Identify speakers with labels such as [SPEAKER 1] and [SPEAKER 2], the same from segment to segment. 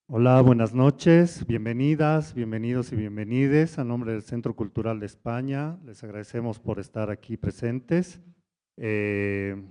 [SPEAKER 1] Hola, buenas noches, bienvenidas, bienvenidos y bienvenides. A nombre del Centro Cultural de España, les agradecemos por estar aquí presentes. Eh,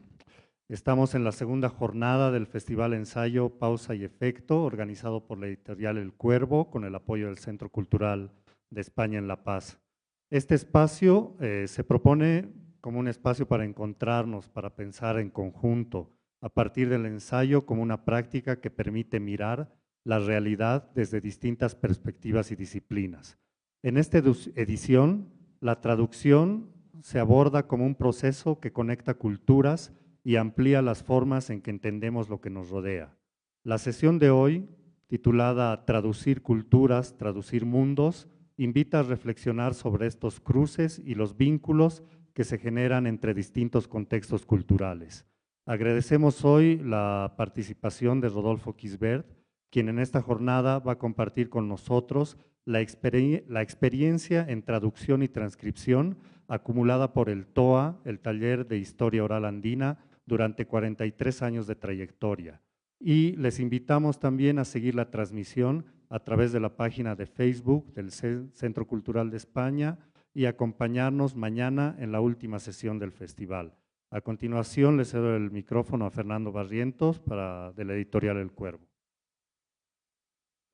[SPEAKER 1] Estamos en la segunda jornada del Festival Ensayo, Pausa y Efecto, organizado por la editorial El Cuervo, con el apoyo del Centro Cultural de España en La Paz. Este espacio se propone como un espacio para encontrarnos, para pensar en conjunto, a partir del ensayo como una práctica que permite mirar la realidad desde distintas perspectivas y disciplinas. En esta edición, la traducción se aborda como un proceso que conecta culturas y amplía las formas en que entendemos lo que nos rodea. La sesión de hoy, titulada Traducir culturas, traducir mundos, invita a reflexionar sobre estos cruces y los vínculos que se generan entre distintos contextos culturales. Agradecemos hoy la participación de Rodolfo Quisbert, quien en esta jornada va a compartir con nosotros la experiencia en traducción y transcripción acumulada por el TOA, el Taller de Historia Oral Andina, durante 43 años de trayectoria. Y les invitamos también a seguir la transmisión a través de la página de Facebook del Centro Cultural de España y acompañarnos mañana en la última sesión del festival. A continuación, le cedo el micrófono a Fernando Barrientos de la editorial El Cuervo.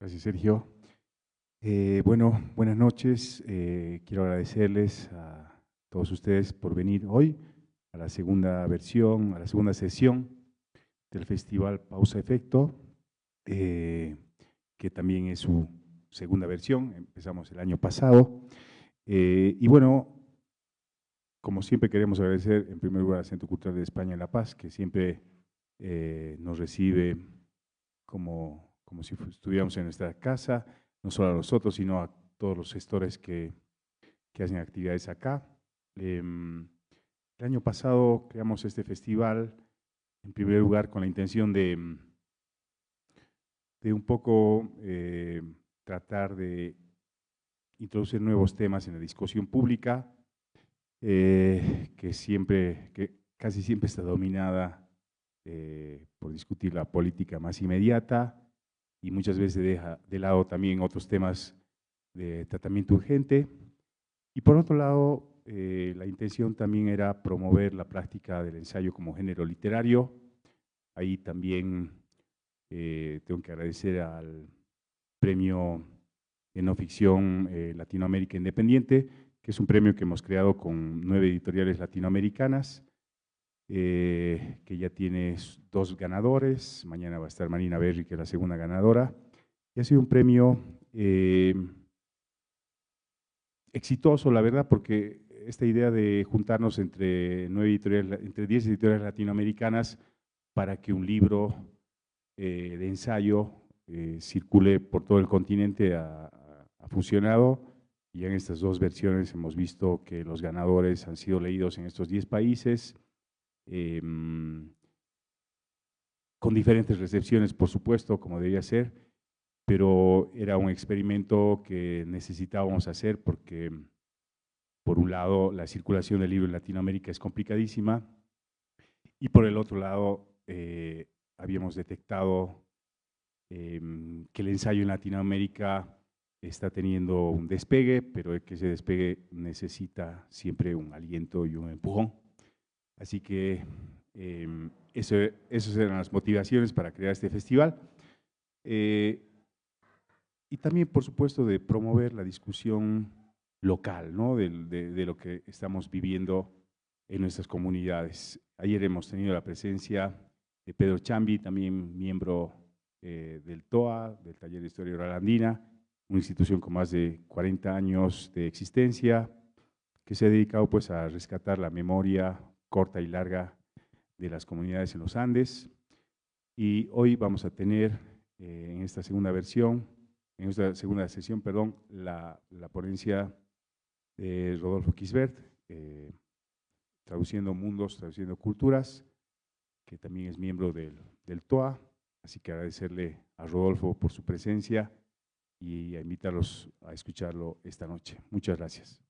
[SPEAKER 2] Gracias, Sergio. Bueno, buenas noches. Quiero agradecerles a todos ustedes por venir hoy a la segunda versión, a la segunda sesión del Festival Pausa Efecto, que también es su segunda versión. Empezamos el año pasado. Y bueno, como siempre queremos agradecer en primer lugar al Centro Cultural de España en La Paz, que siempre nos recibe como si estuviéramos en nuestra casa, no solo a nosotros, sino a todos los gestores que hacen actividades acá. El año pasado creamos este festival, en primer lugar, con la intención de un poco tratar de introducir nuevos temas en la discusión pública, que casi siempre está dominada por discutir la política más inmediata y muchas veces deja de lado también otros temas de tratamiento urgente. Y por otro lado, la intención también era promover la práctica del ensayo como género literario. Ahí también tengo que agradecer al premio de no ficción Latinoamérica Independiente, que es un premio que hemos creado con 9 editoriales latinoamericanas, que ya tiene 2 ganadores. Mañana va a estar Marina Berry, que es la segunda ganadora. Y ha sido un premio exitoso, la verdad, porque esta idea de juntarnos entre 10 editoriales latinoamericanas para que un libro de ensayo circule por todo el continente ha funcionado. Y en estas 2 versiones hemos visto que los ganadores han sido leídos en estos 10 países, con diferentes recepciones, por supuesto, como debía ser, pero era un experimento que necesitábamos hacer porque, por un lado, la circulación del libro en Latinoamérica es complicadísima y por el otro lado, habíamos detectado que el ensayo en Latinoamérica está teniendo un despegue, pero que ese despegue necesita siempre un aliento y un empujón. Así que esas eran las motivaciones para crear este festival. Y también, por supuesto, de promover la discusión local, ¿no? de lo que estamos viviendo en nuestras comunidades. Ayer hemos tenido la presencia de Pedro Chambi, también miembro del TOA, del Taller de Historia Oral Andina, una institución con más de 40 años de existencia, que se ha dedicado pues a rescatar la memoria corta y larga de las comunidades en los Andes. Y hoy vamos a tener en esta segunda sesión, perdón, la ponencia de Rodolfo Quisbert, Traduciendo Mundos, Traduciendo Culturas, que también es miembro del TOA. Así que agradecerle a Rodolfo por su presencia y a invitarlos a escucharlo esta noche. Muchas gracias.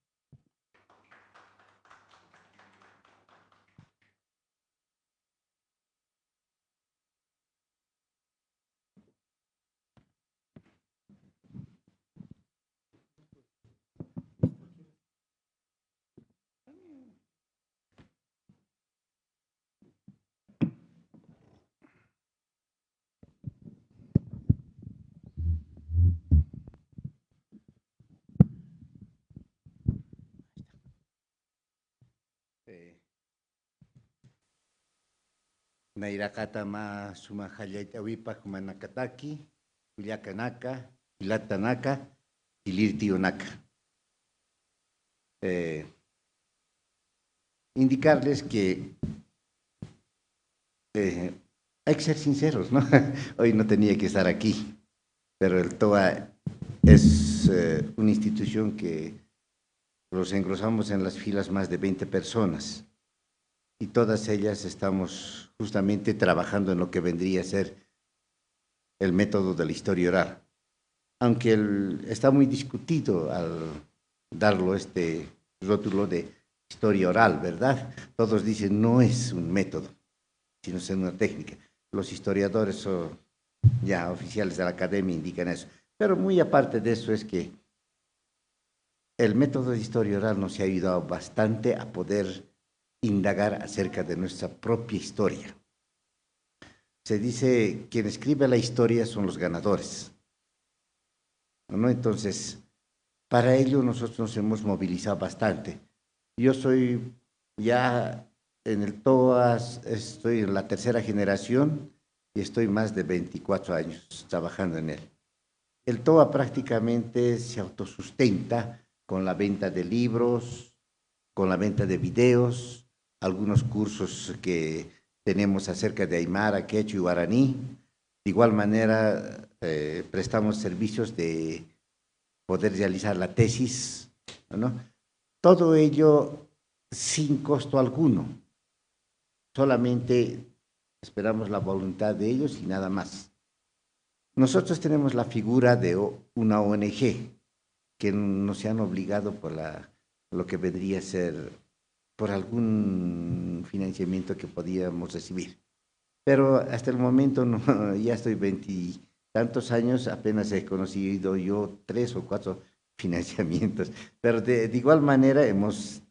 [SPEAKER 3] Nairakata ma suma hallaitawipa manakataki, Culiacanaka, Ilatanaka, Ilirtionaca. Indicarles que hay que ser sinceros, ¿no? Hoy no tenía que estar aquí, pero el TOA es una institución que los engrosamos en las filas más de 20 personas y todas ellas estamos justamente trabajando en lo que vendría a ser el método de la historia oral. Aunque está muy discutido al darlo este rótulo de historia oral, ¿verdad? Todos dicen no es un método, sino es una técnica. Los historiadores ya oficiales de la academia indican eso. Pero muy aparte de eso es que el método de historia oral nos ha ayudado bastante a poder indagar acerca de nuestra propia historia. Se dice, quien escribe la historia son los ganadores, ¿no? Entonces, para ello nosotros nos hemos movilizado bastante. Yo soy ya en el TOA, estoy en la tercera generación y estoy más de 24 años trabajando en él. El TOA prácticamente se autosustenta con la venta de libros, con la venta de videos, algunos cursos que tenemos acerca de Aymara, Quechua y Guaraní. De igual manera, prestamos servicios de poder realizar la tesis, ¿no? Todo ello sin costo alguno. Solamente esperamos la voluntad de ellos y nada más. Nosotros tenemos la figura de una ONG que nos se han obligado por lo que vendría a ser por algún financiamiento que podíamos recibir. Pero hasta el momento no, ya estoy 20 tantos años, apenas he conocido yo 3 o 4 financiamientos, pero de igual manera hemos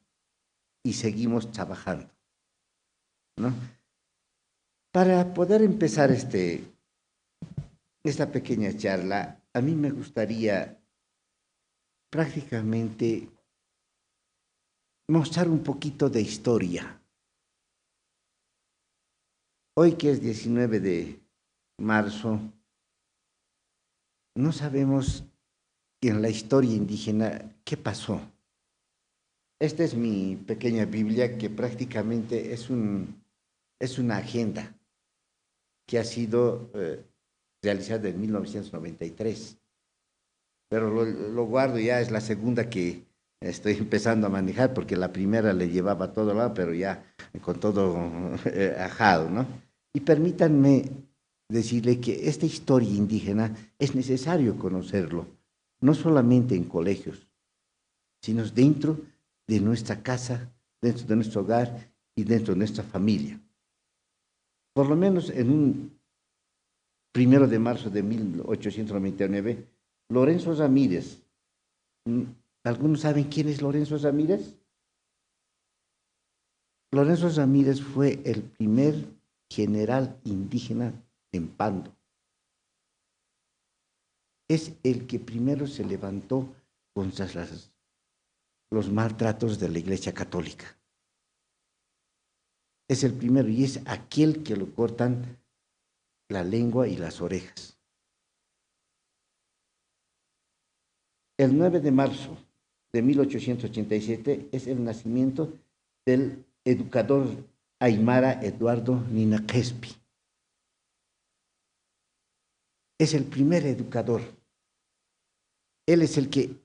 [SPEAKER 3] y seguimos trabajando, ¿no? Para poder empezar esta pequeña charla, a mí me gustaría prácticamente mostrar un poquito de historia. Hoy que es 19 de marzo, no sabemos en la historia indígena qué pasó. Esta es mi pequeña Biblia que prácticamente es una agenda que ha sido realizada en 1993. Pero lo guardo ya, es la segunda que estoy empezando a manejar, porque la primera le llevaba a todo lado, pero ya con todo ajado, ¿no? Y permítanme decirle que esta historia indígena es necesario conocerlo, no solamente en colegios, sino dentro de nuestra casa, dentro de nuestro hogar y dentro de nuestra familia. Por lo menos en un 1 de marzo de 1899, Lorenzo Ramírez, ¿algunos saben quién es Lorenzo Ramírez? Lorenzo Ramírez fue el primer general indígena en Pando. Es el que primero se levantó contra los maltratos de la Iglesia Católica. Es el primero y es aquel que lo cortan la lengua y las orejas. El 9 de marzo de 1887 es el nacimiento del educador aymara Eduardo Ninaquespi. Es el primer educador. Él es el que,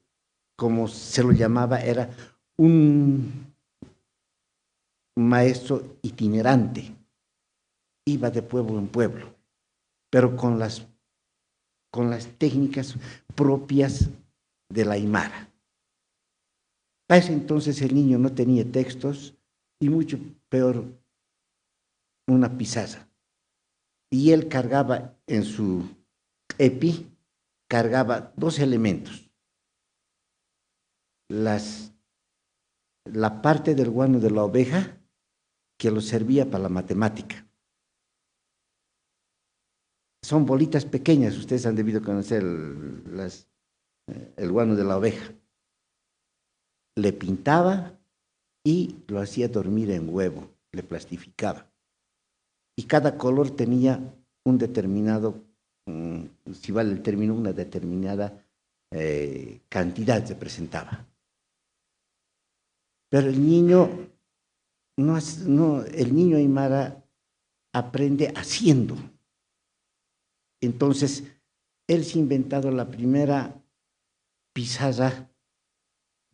[SPEAKER 3] como se lo llamaba, era un maestro itinerante. Iba de pueblo en pueblo, pero con las técnicas propias de la aymara. A ese entonces el niño no tenía textos y mucho peor una pizarra. Y él cargaba en su epi, cargaba 2 elementos. La parte del guano de la oveja que lo servía para la matemática. Son bolitas pequeñas, ustedes han debido conocer el guano de la oveja. Le pintaba y lo hacía dormir en huevo, le plastificaba. y cada color tenía un determinado, si vale el término, una determinada cantidad se presentaba. Pero el niño, el niño aymara aprende haciendo. Entonces, él se ha inventado la primera pizarra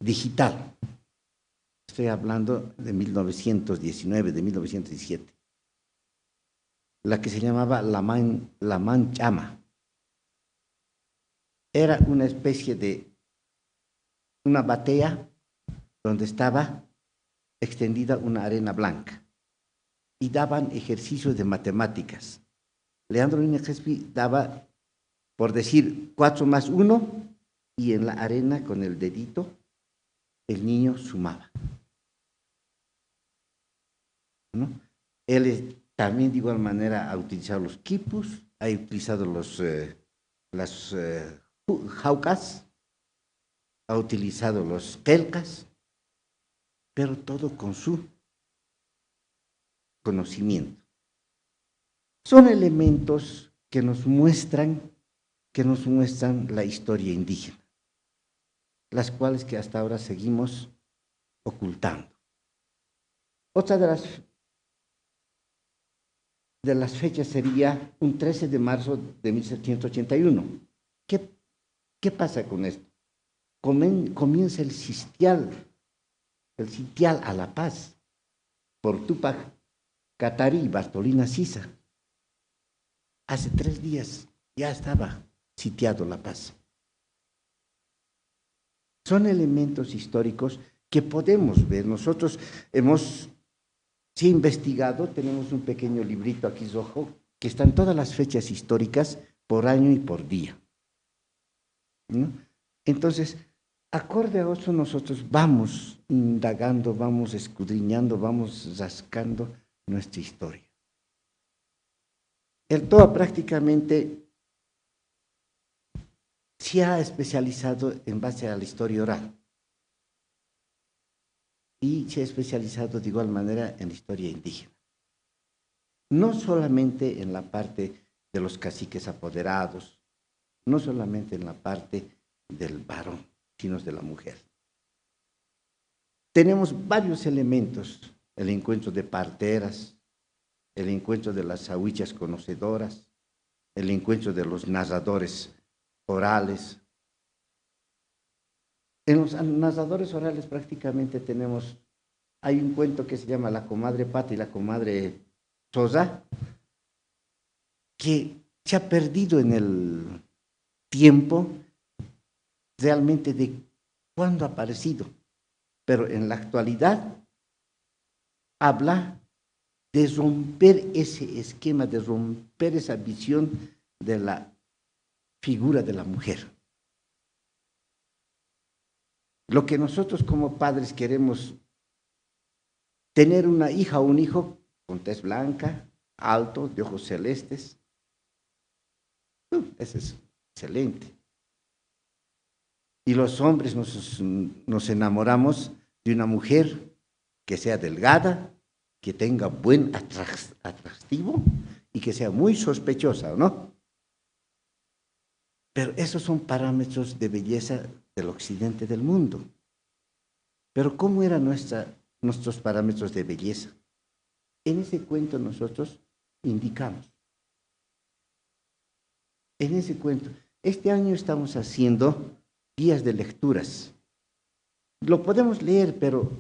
[SPEAKER 3] digital. Estoy hablando de 1919, de 1917. La que se llamaba la manchama. Era una especie de una batea donde estaba extendida una arena blanca y daban ejercicios de matemáticas. Leandro Núñez Crespi daba, por decir, 4 más 1, y en la arena con el dedito el niño sumaba, ¿no? Él también de igual manera ha utilizado los quipus, ha utilizado las jaucas, ha utilizado los quelcas, pero todo con su conocimiento. Son elementos que nos muestran la historia indígena, las cuales que hasta ahora seguimos ocultando. Otra de las fechas sería un 13 de marzo de 1781. ¿Qué pasa con esto? Comienza el sitial a La Paz por Túpac Katari y Bartolina Sisa. Hace 3 días ya estaba sitiado La Paz. Son elementos históricos que podemos ver. Nosotros hemos investigado, tenemos un pequeño librito aquí rojo, que están todas las fechas históricas por año y por día, ¿no? Entonces, acorde a eso, nosotros vamos indagando, vamos escudriñando, vamos rascando nuestra historia. El TOA prácticamente se ha especializado en base a la historia oral y se ha especializado de igual manera en la historia indígena. No solamente en la parte de los caciques apoderados, no solamente en la parte del varón, sino de la mujer. Tenemos varios elementos: el encuentro de parteras, el encuentro de las sahuichas conocedoras, el encuentro de los narradores orales. En los narradores orales prácticamente hay un cuento que se llama La comadre Pata y la comadre Sosa, que se ha perdido en el tiempo realmente de cuándo ha aparecido, pero en la actualidad habla de romper ese esquema, de romper esa visión de la figura de la mujer. Lo que nosotros como padres queremos, tener una hija o un hijo con tez blanca, alto, de ojos celestes, eso es excelente. Y los hombres nos enamoramos de una mujer que sea delgada, que tenga buen atractivo y que sea muy sospechosa, ¿no? Pero esos son parámetros de belleza del occidente del mundo. Pero ¿cómo eran nuestros parámetros de belleza? En ese cuento nosotros indicamos. En ese cuento. Este año estamos haciendo guías de lecturas. Lo podemos leer, pero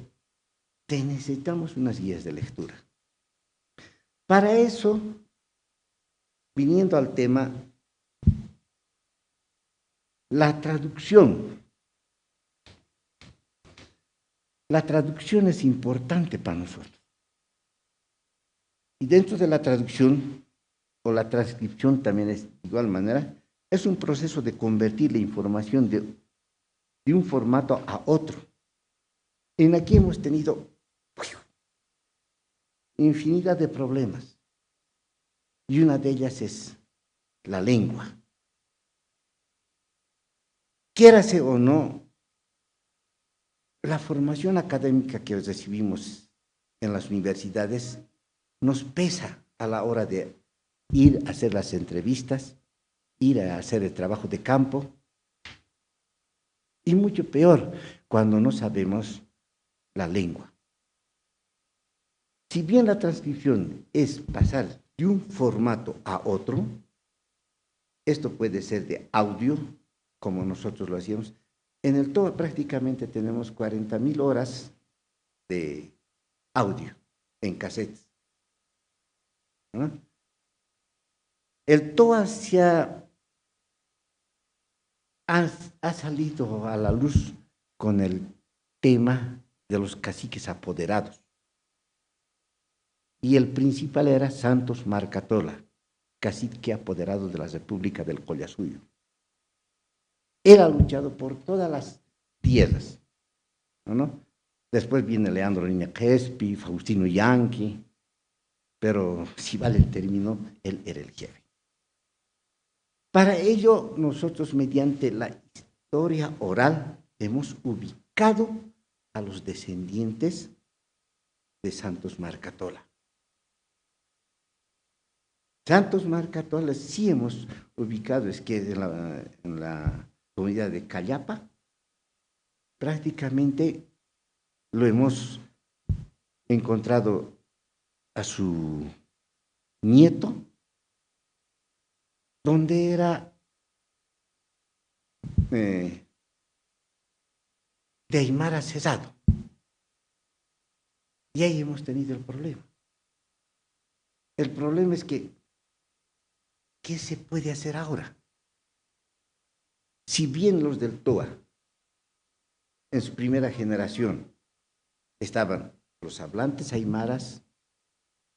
[SPEAKER 3] necesitamos unas guías de lectura. Para eso, viniendo al tema, la traducción. La traducción es importante para nosotros. Y dentro de la traducción, o la transcripción también es de igual manera, es un proceso de convertir la información de un formato a otro. En aquí hemos tenido infinidad de problemas. Y una de ellas es la lengua. Quiérase o no, la formación académica que recibimos en las universidades nos pesa a la hora de ir a hacer las entrevistas, ir a hacer el trabajo de campo, y mucho peor cuando no sabemos la lengua. Si bien la transcripción es pasar de un formato a otro, esto puede ser de audio, como nosotros lo hacíamos. En el TOA prácticamente tenemos 40.000 horas de audio en cassettes, ¿no? El TOA ha salido a la luz con el tema de los caciques apoderados. Y el principal era Santos Marcatola, cacique apoderado de la República del Collasuyo. Él ha luchado por todas las tierras, ¿no? Después viene Leandro Niña Crespi, Faustino Yanqui, pero si vale el término, él era el jefe. Para ello, nosotros mediante la historia oral hemos ubicado a los descendientes de Santos Marcatola. Santos Marcatola sí hemos ubicado, es que en la comunidad de Callapa, prácticamente lo hemos encontrado a su nieto, donde era de Aymara Cesado. Y ahí hemos tenido el problema. El problema es que, ¿qué se puede hacer ahora? Si bien los del TOA, en su primera generación, estaban los hablantes aymaras,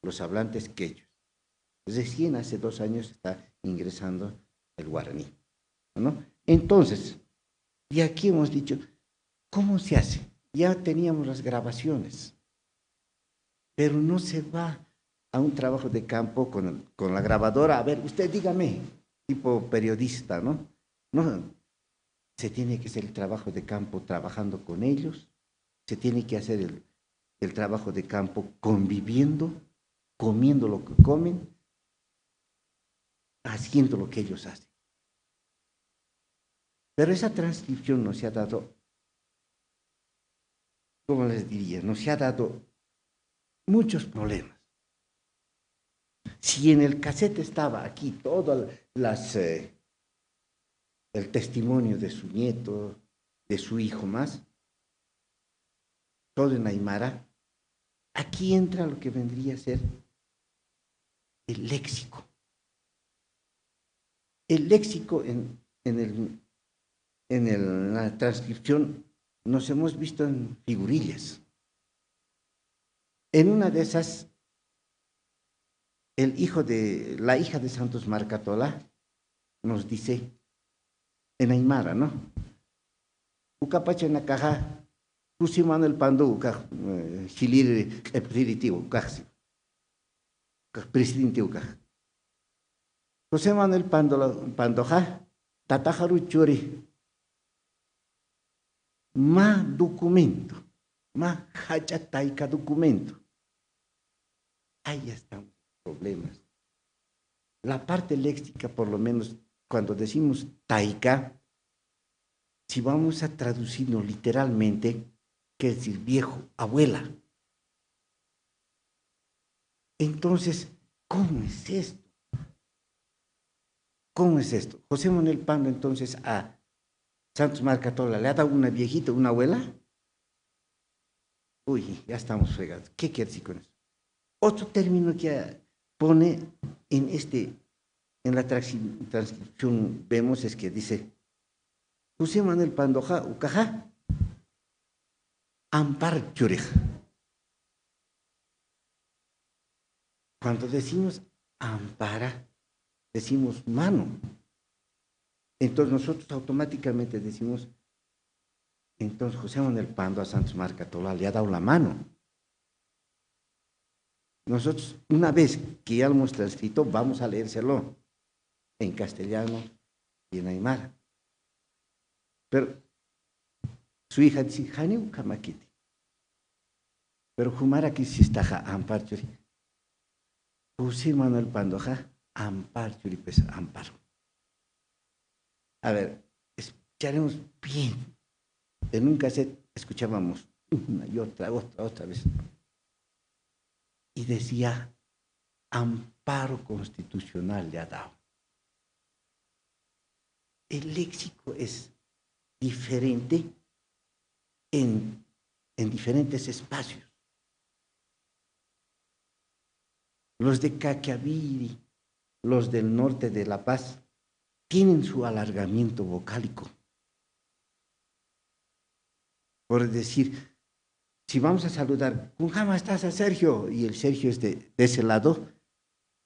[SPEAKER 3] los hablantes quechos. Recién hace 2 años está ingresando el guaraní, ¿no? Entonces, y aquí hemos dicho, ¿cómo se hace? Ya teníamos las grabaciones, pero no se va a un trabajo de campo con la grabadora. A ver, usted dígame, tipo periodista, ¿no? No, se tiene que hacer el trabajo de campo trabajando con ellos, se tiene que hacer el trabajo de campo conviviendo, comiendo lo que comen, haciendo lo que ellos hacen. Pero esa transcripción nos ha dado, ¿cómo les diría? Nos ha dado muchos problemas. Si en el cassette estaba aquí todo el testimonio de su nieto, de su hijo más, todo en aymara, aquí entra lo que vendría a ser el léxico. El léxico en la transcripción nos hemos visto en figurillas. En una de esas, la hija de Santos Marcatola nos dice en aymara, ¿no? Ucapacha na caja, pusimano el pando uca, chilir epiritivo, ucaxi, presidente uca. José Manuel Pandoja, tatajaru churi, ma documento, ma hachataika documento. Ahí están los problemas. La parte léxica, por lo menos, cuando decimos taika, si vamos a traducirlo literalmente, quiere decir viejo, abuela. Entonces, ¿cómo es esto? ¿Cómo es esto? José Manuel Pando, entonces, a Santos Marcatola, ¿le ha dado una viejita, una abuela? Uy, ya estamos fregados. ¿Qué quiere decir con eso? Otro término que pone en la transcripción, vemos es que dice, José Manuel Pandoja, ucaja, ampar chureja. Cuando decimos ampara, decimos mano. Entonces nosotros automáticamente decimos, entonces José Manuel Pando a Santos Marcatola le ha dado la mano. Nosotros, una vez que ya lo hemos transcrito, vamos a leérselo en castellano y en aymara. Pero su hija dice, Janiu Kamakiti. Pero Jumara que si está ampar churi. José Manuel Pandoja, Amparo Churipes, Amparo. A ver, escucharemos bien. En un cassette escuchábamos una y otra vez. Y decía, amparo constitucional le ha dado. El léxico es diferente en diferentes espacios. Los de Caquiaviri, los del norte de La Paz, tienen su alargamiento vocálico. Por decir, si vamos a saludar, ¿cómo estás a Sergio? Y el Sergio es de ese lado,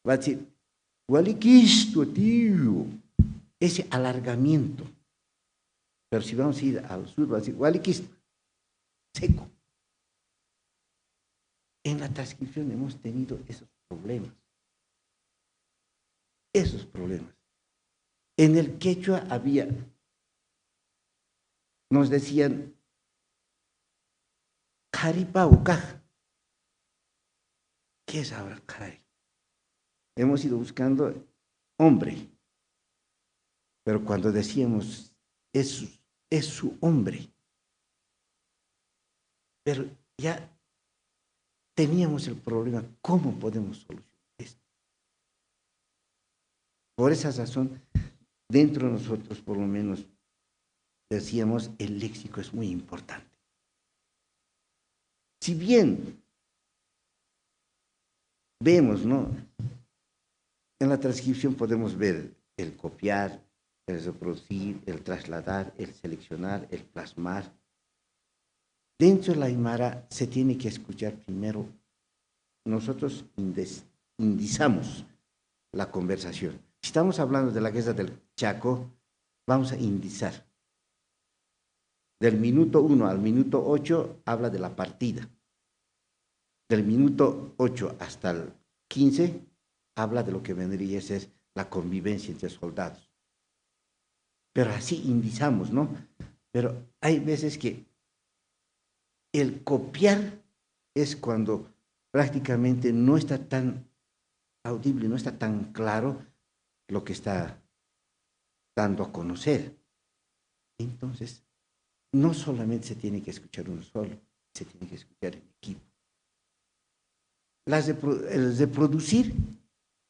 [SPEAKER 3] va a decir, Gualiquisto, tío. Ese alargamiento. Pero si vamos a ir al sur, va a decir, Gualiquisto, seco. En la transcripción hemos tenido esos problemas. Esos problemas. En el quechua había, nos decían, Jaripaucaj. ¿Qué es ahora, caray? Hemos ido buscando hombre, pero cuando decíamos, es su hombre, pero ya teníamos el problema, ¿cómo podemos solucionar esto? Por esa razón, dentro de nosotros, por lo menos, decíamos, el léxico es muy importante. Si bien vemos, ¿no? En la transcripción podemos ver el copiar, el reproducir, el trasladar, el seleccionar, el plasmar. Dentro de la Aymara se tiene que escuchar primero. Nosotros indizamos la conversación. Si estamos hablando de la guerra del Chaco, vamos a indizar. Del minuto 1 al minuto 8 habla de la partida. Del minuto 8 hasta el 15 habla de lo que vendría a ser la convivencia entre soldados. Pero así indizamos, ¿no? Pero hay veces que el copiar es cuando prácticamente no está tan audible, no está tan claro lo que está dando a conocer. Entonces, no solamente se tiene que escuchar uno solo, se tiene que escuchar en equipo. El reproducir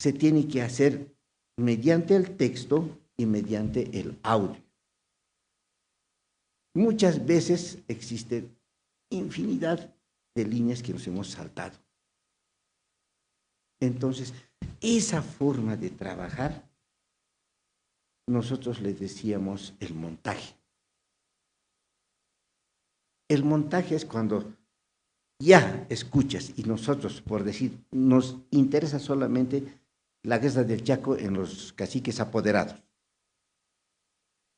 [SPEAKER 3] se tiene que hacer mediante el texto y mediante el audio. Muchas veces existe infinidad de líneas que nos hemos saltado. Entonces, esa forma de trabajar, nosotros le decíamos el montaje. El montaje es cuando ya escuchas y nosotros, por decir, nos interesa solamente la guerra del Chaco en los caciques apoderados.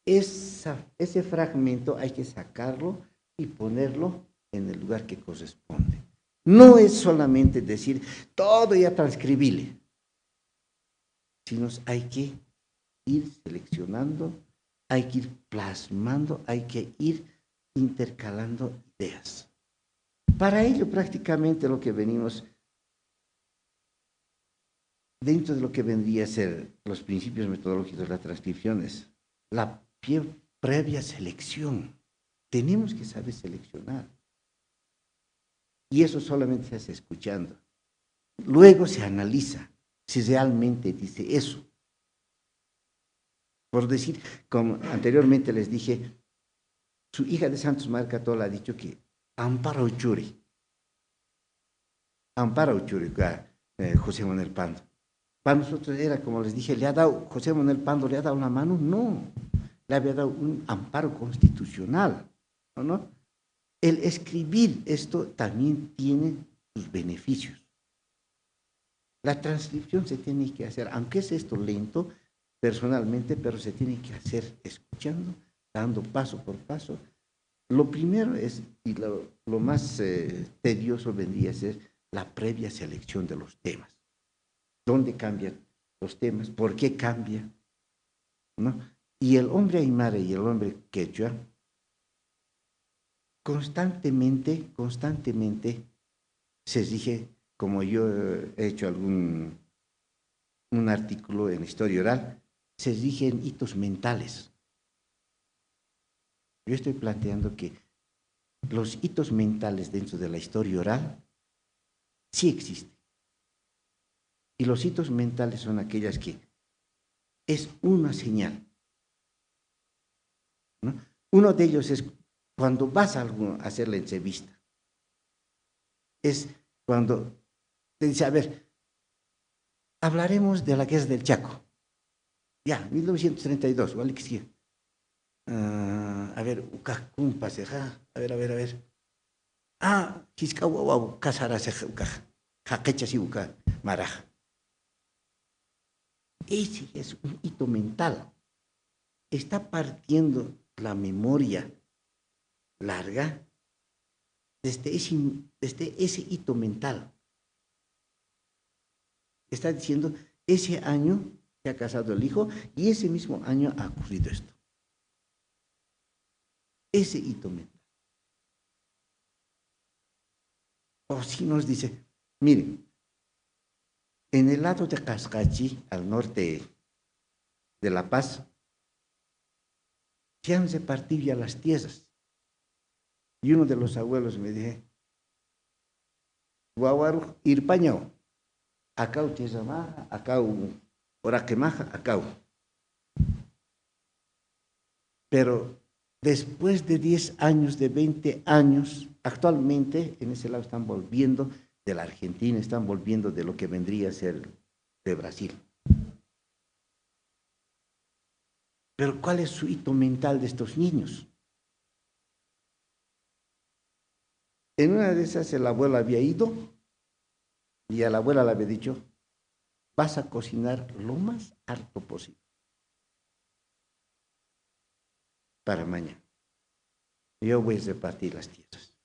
[SPEAKER 3] Ese fragmento hay que sacarlo y ponerlo en el lugar que corresponde. No es solamente decir todo ya transcribible, sino hay que ir seleccionando, hay que ir plasmando, hay que ir intercalando ideas. Para ello prácticamente lo que venimos, dentro de lo que vendría a ser los principios metodológicos de la transcripción es la previa selección. Tenemos que saber seleccionar. Y eso solamente se hace escuchando. Luego se analiza si realmente dice eso. Por decir, como anteriormente les dije, su hija de Santos Marcatola ha dicho que Amparo Uchuri, José Manuel Pando. Para nosotros era, como les dije, José Manuel Pando le ha dado una mano, no, le había dado un amparo constitucional, ¿no? El escribir esto también tiene sus beneficios. La transcripción se tiene que hacer, aunque es esto lento, personalmente, pero se tiene que hacer escuchando, dando paso por paso. Lo primero es, y lo más tedioso vendría a ser la previa selección de los temas. ¿Dónde cambian los temas? ¿Por qué cambia? ¿No? Y el hombre aymara y el hombre quechua constantemente se exige, como yo he hecho algún artículo en Historia Oral, se rige en hitos mentales. Yo estoy planteando que los hitos mentales dentro de la historia oral sí existen. Y los hitos mentales son aquellas que es una señal, ¿no? Uno de ellos es cuando vas a hacer la entrevista. Es cuando te dice, a ver, hablaremos de la guerra del Chaco. Ya, 1932, ¿vale? Que sí. A ver, a ver. Ah, Kiscahuau, Casarase, Jaquechas y Maraja. Ese es un hito mental. Está partiendo la memoria larga desde ese hito mental. Está diciendo, ese año se ha casado el hijo y ese mismo año ha ocurrido esto. Ese hito mental. O si nos dice, miren, en el lado de Cascachi, al norte de La Paz, se han repartido ya las tierras. Y uno de los abuelos me dice, Guaguaru, Irpañao, acá tierra maja, acá Oraquemaja, acá. Pero después de 10 años, de 20 años, actualmente en ese lado están volviendo de la Argentina, están volviendo de lo que vendría a ser de Brasil. Pero ¿cuál es su hito mental de estos niños? En una de esas el abuelo había ido y a la abuela le había dicho, vas a cocinar lo más harto posible para mañana. Yo voy a repartir las tierras.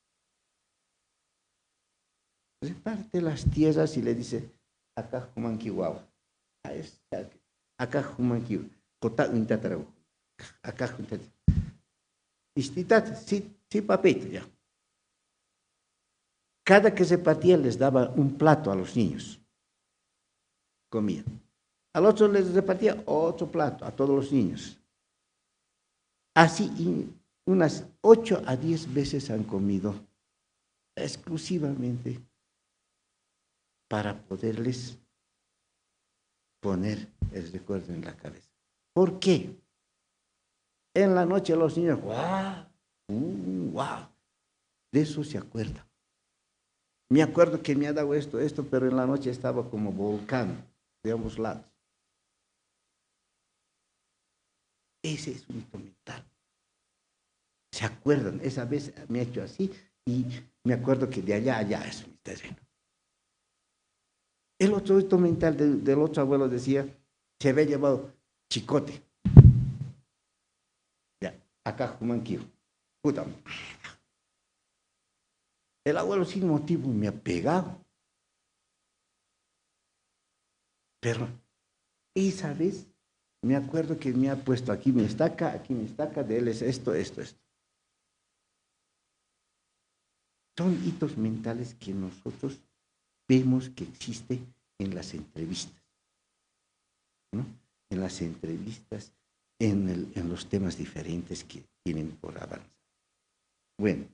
[SPEAKER 3] Reparte las tierras y le dice, acá Jumanquihuahua, acá Jumanquihuahua, Cota Untatarau, acá Untatarau. Istitat, sí, papito, ya. Cada que se partía les daba un plato a los niños. Comían. Al otro les repartía otro plato a todos los niños. Así unas 8 a 10 veces han comido exclusivamente para poderles poner el recuerdo en la cabeza. ¿Por qué? En la noche los niños, ¡guau! ¡Guau! De eso se acuerdan. Me acuerdo que me ha dado esto, pero en la noche estaba como volcán de ambos lados. Ese es un hito mental. ¿Se acuerdan? Esa vez me ha hecho así y me acuerdo que de allá a allá es mi terreno. El otro hito mental del otro abuelo decía, se había llevado chicote. Ya, acá Jumanquillo. Puta. El abuelo sin motivo me ha pegado. Pero esa vez me acuerdo que me ha puesto aquí mi estaca, de él es esto. Son hitos mentales que nosotros vemos que existe en las entrevistas, ¿no? En las entrevistas, en los temas diferentes que tienen por avanzar. Bueno,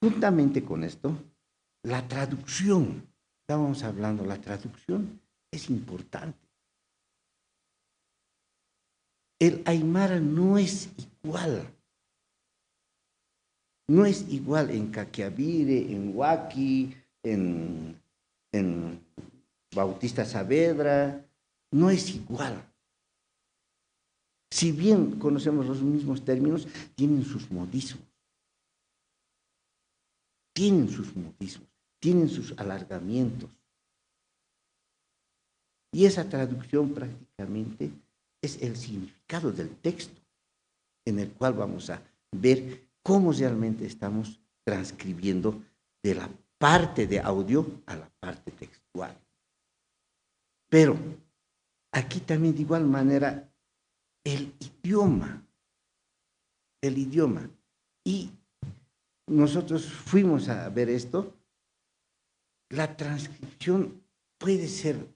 [SPEAKER 3] juntamente con esto, la traducción, estábamos hablando, la traducción es importante. El aymara no es igual. No es igual en Caquiavire, en Huaki, en Bautista Saavedra, no es igual. Si bien conocemos los mismos términos, tienen sus modismos. Tienen sus alargamientos. Y esa traducción prácticamente es el significado del texto en el cual vamos a ver cómo realmente estamos transcribiendo de la parte de audio a la parte textual. Pero aquí también de igual manera el idioma. Y nosotros fuimos a ver esto. La transcripción puede ser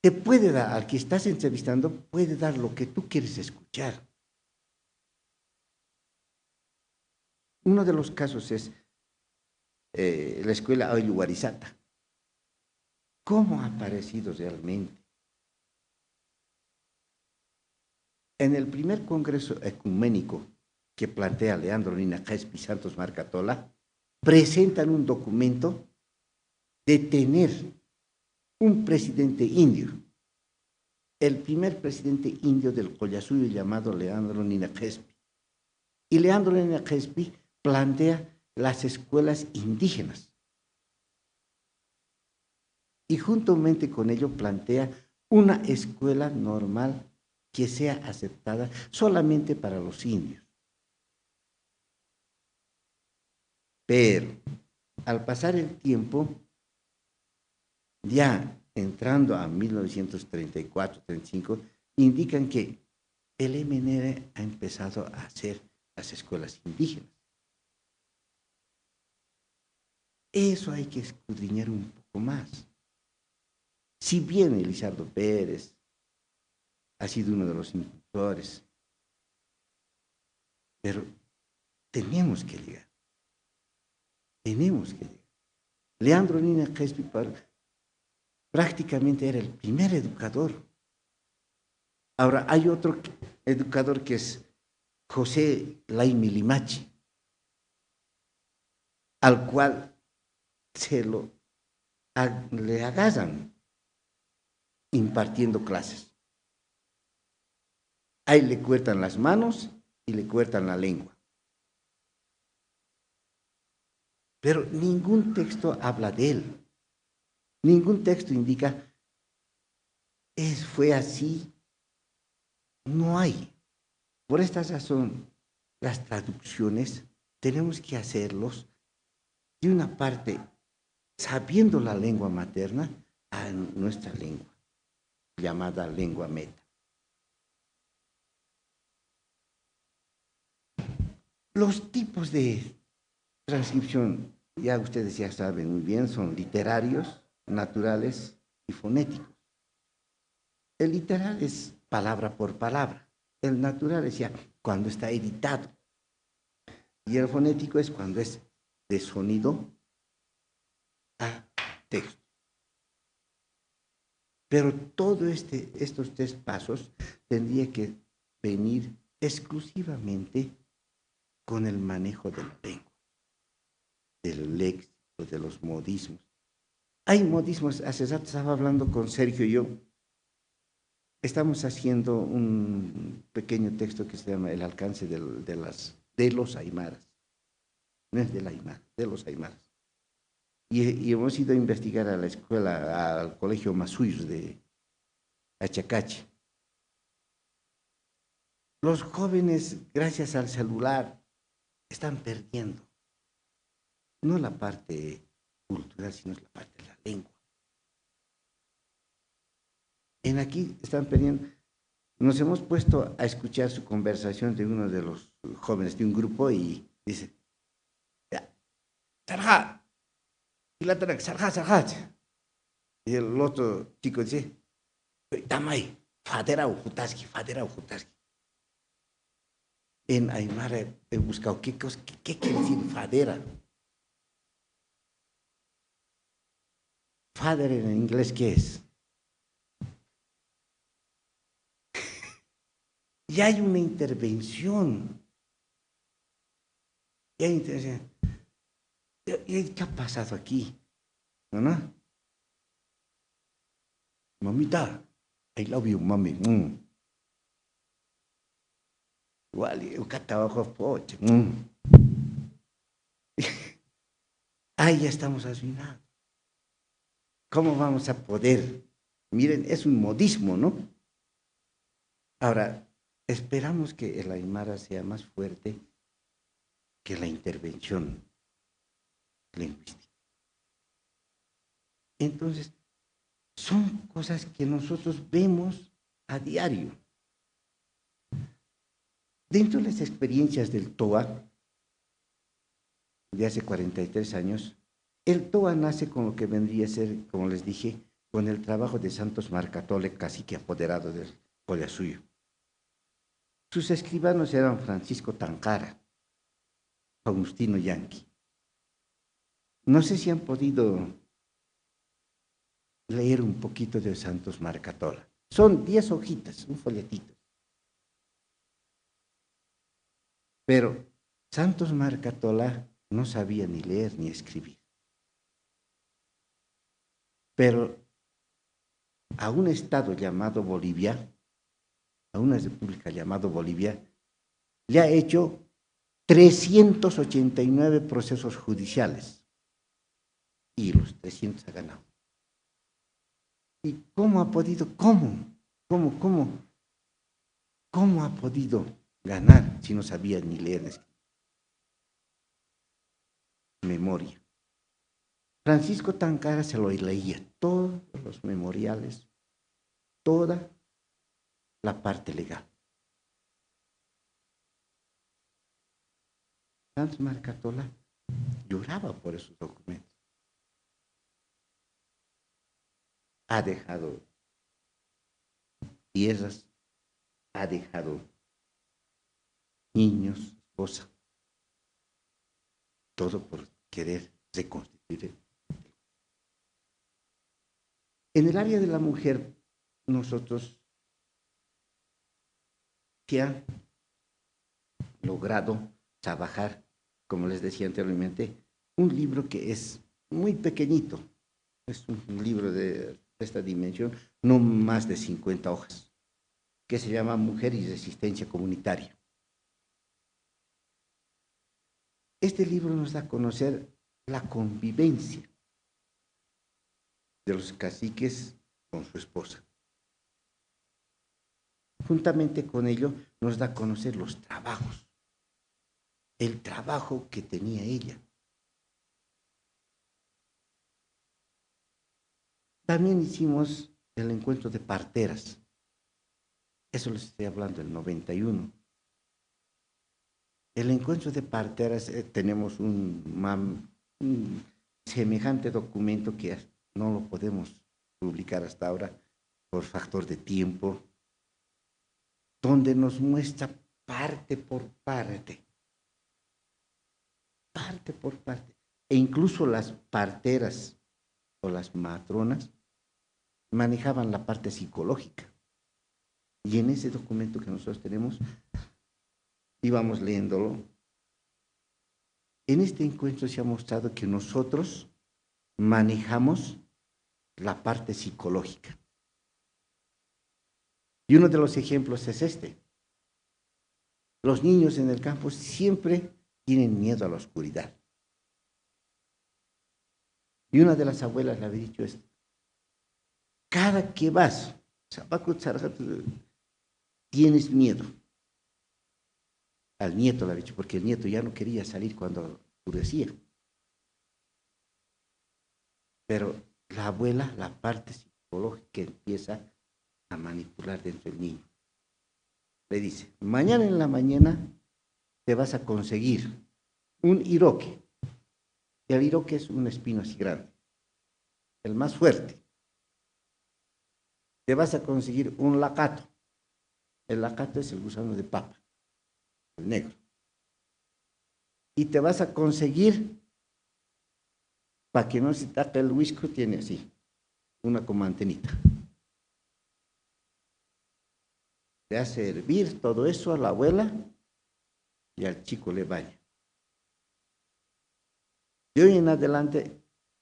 [SPEAKER 3] te puede dar, al que estás entrevistando, puede dar lo que tú quieres escuchar. Uno de los casos es la escuela Ayuwarizata. ¿Cómo ha aparecido realmente? En el primer congreso ecuménico que plantea Leandro Lina Jespi Santos Marcatola, presentan un documento de tener un presidente indio, el primer presidente indio del Collasuyo llamado Leandro Lina Jespi. Y Leandro Lina Jespi plantea las escuelas indígenas. Y juntamente con ello plantea una escuela normal que sea aceptada solamente para los indios. Pero al pasar el tiempo, ya entrando a 1934-35, indican que el MNR ha empezado a hacer las escuelas indígenas. Eso hay que escudriñar un poco más. Si bien Elizardo Pérez ha sido uno de los impulsores, pero tenemos que llegar. Tenemos que llegar. Leandro Lina Jespi prácticamente era el primer educador. Ahora hay otro educador que es José Laimi Limachi, al cual le agarran impartiendo clases. Ahí le cortan las manos y le cortan la lengua. Pero ningún texto habla de él. Ningún texto indica, fue así. No hay. Por esta razón, las traducciones tenemos que hacerlos de una parte, sabiendo la lengua materna, a nuestra lengua, llamada lengua meta. Los tipos de transcripción, ya ustedes ya saben muy bien, son literarios, naturales y fonéticos. El literal es palabra por palabra. El natural es ya cuando está editado. Y el fonético es cuando es de sonido a texto. Pero todo estos tres pasos tendría que venir exclusivamente con el manejo de la lengua, del léxico, de los modismos. Hay modismos, hace rato estaba hablando con Sergio y yo, estamos haciendo un pequeño texto que se llama El alcance de los aymaras. No es del aymara, de los aymaras. Y hemos ido a investigar a la escuela, al colegio Masuyos de Achacachi. Los jóvenes, gracias al celular, están perdiendo. No la parte cultural, sino la parte de la lengua. En aquí están perdiendo. Nos hemos puesto a escuchar su conversación de uno de los jóvenes de un grupo y dice, Sarja, y el otro chico dice, Tamay, fadera o jutaski. En aymara he buscado qué quiere decir fadera. Father en inglés, ¿qué es? Ya hay una intervención. ¿Qué ha pasado aquí? ¿No? Mamita, I love you, mami. Igual, eu catabajo poche. Ahí ya estamos asinados. ¿Cómo vamos a poder? Miren, es un modismo, ¿no? Ahora, esperamos que el aymara sea más fuerte que la intervención lingüística. Entonces, son cosas que nosotros vemos a diario. Dentro de las experiencias del TOA, de hace 43 años, el TOA nace con lo que vendría a ser, como les dije, con el trabajo de Santos Marcatole, cacique apoderado del Collasuyo. Sus escribanos eran Francisco Tancara, Faustino Yanqui. No sé si han podido leer un poquito de Santos Marcatola. Son 10 hojitas, un folletito. Pero Santos Marcatola no sabía ni leer ni escribir. Pero a un estado llamado Bolivia, a una república llamada Bolivia, le ha hecho 389 procesos judiciales y los 300 ha ganado. ¿Y cómo ha podido? ¿Cómo ha podido ganar si no sabía ni leer ni escribir? Memoria. Francisco Tancara se lo leía todos los memoriales, toda la parte legal. Santos Marcatola lloraba por esos documentos. Ha dejado tierras, ha dejado niños, esposa, todo por querer reconstituir. En el área de la mujer, nosotros se ha logrado trabajar, como les decía anteriormente, un libro que es muy pequeñito, es un libro de esta dimensión, no más de 50 hojas, que se llama Mujer y Resistencia Comunitaria. Este libro nos da a conocer la convivencia de los caciques con su esposa. Juntamente con ello nos da a conocer los trabajos, el trabajo que tenía ella. También hicimos el encuentro de parteras. Eso les estoy hablando del 91. El encuentro de parteras, tenemos un semejante documento que no lo podemos publicar hasta ahora por factor de tiempo, donde nos muestra parte por parte, e incluso las parteras o las matronas manejaban la parte psicológica. Y en ese documento que nosotros tenemos, íbamos leyéndolo, en este encuentro se ha mostrado que nosotros manejamos la parte psicológica. Y uno de los ejemplos es este. Los niños en el campo siempre tienen miedo a la oscuridad. Y una de las abuelas le había dicho esto. Cada que vas, tienes miedo. Al nieto le había dicho, porque el nieto ya no quería salir cuando oscurecía. Pero la abuela, la parte psicológica, empieza a manipular dentro del niño. Le dice, mañana en la mañana te vas a conseguir un iroque. El iroque es un espino así grande, el más fuerte. Te vas a conseguir un lacato. El lacato es el gusano de papa, el negro. Y te vas a conseguir, para que no se tape el whisky, tiene así, una como antenita. Le hace hervir todo eso a la abuela y al chico le baña. De hoy en adelante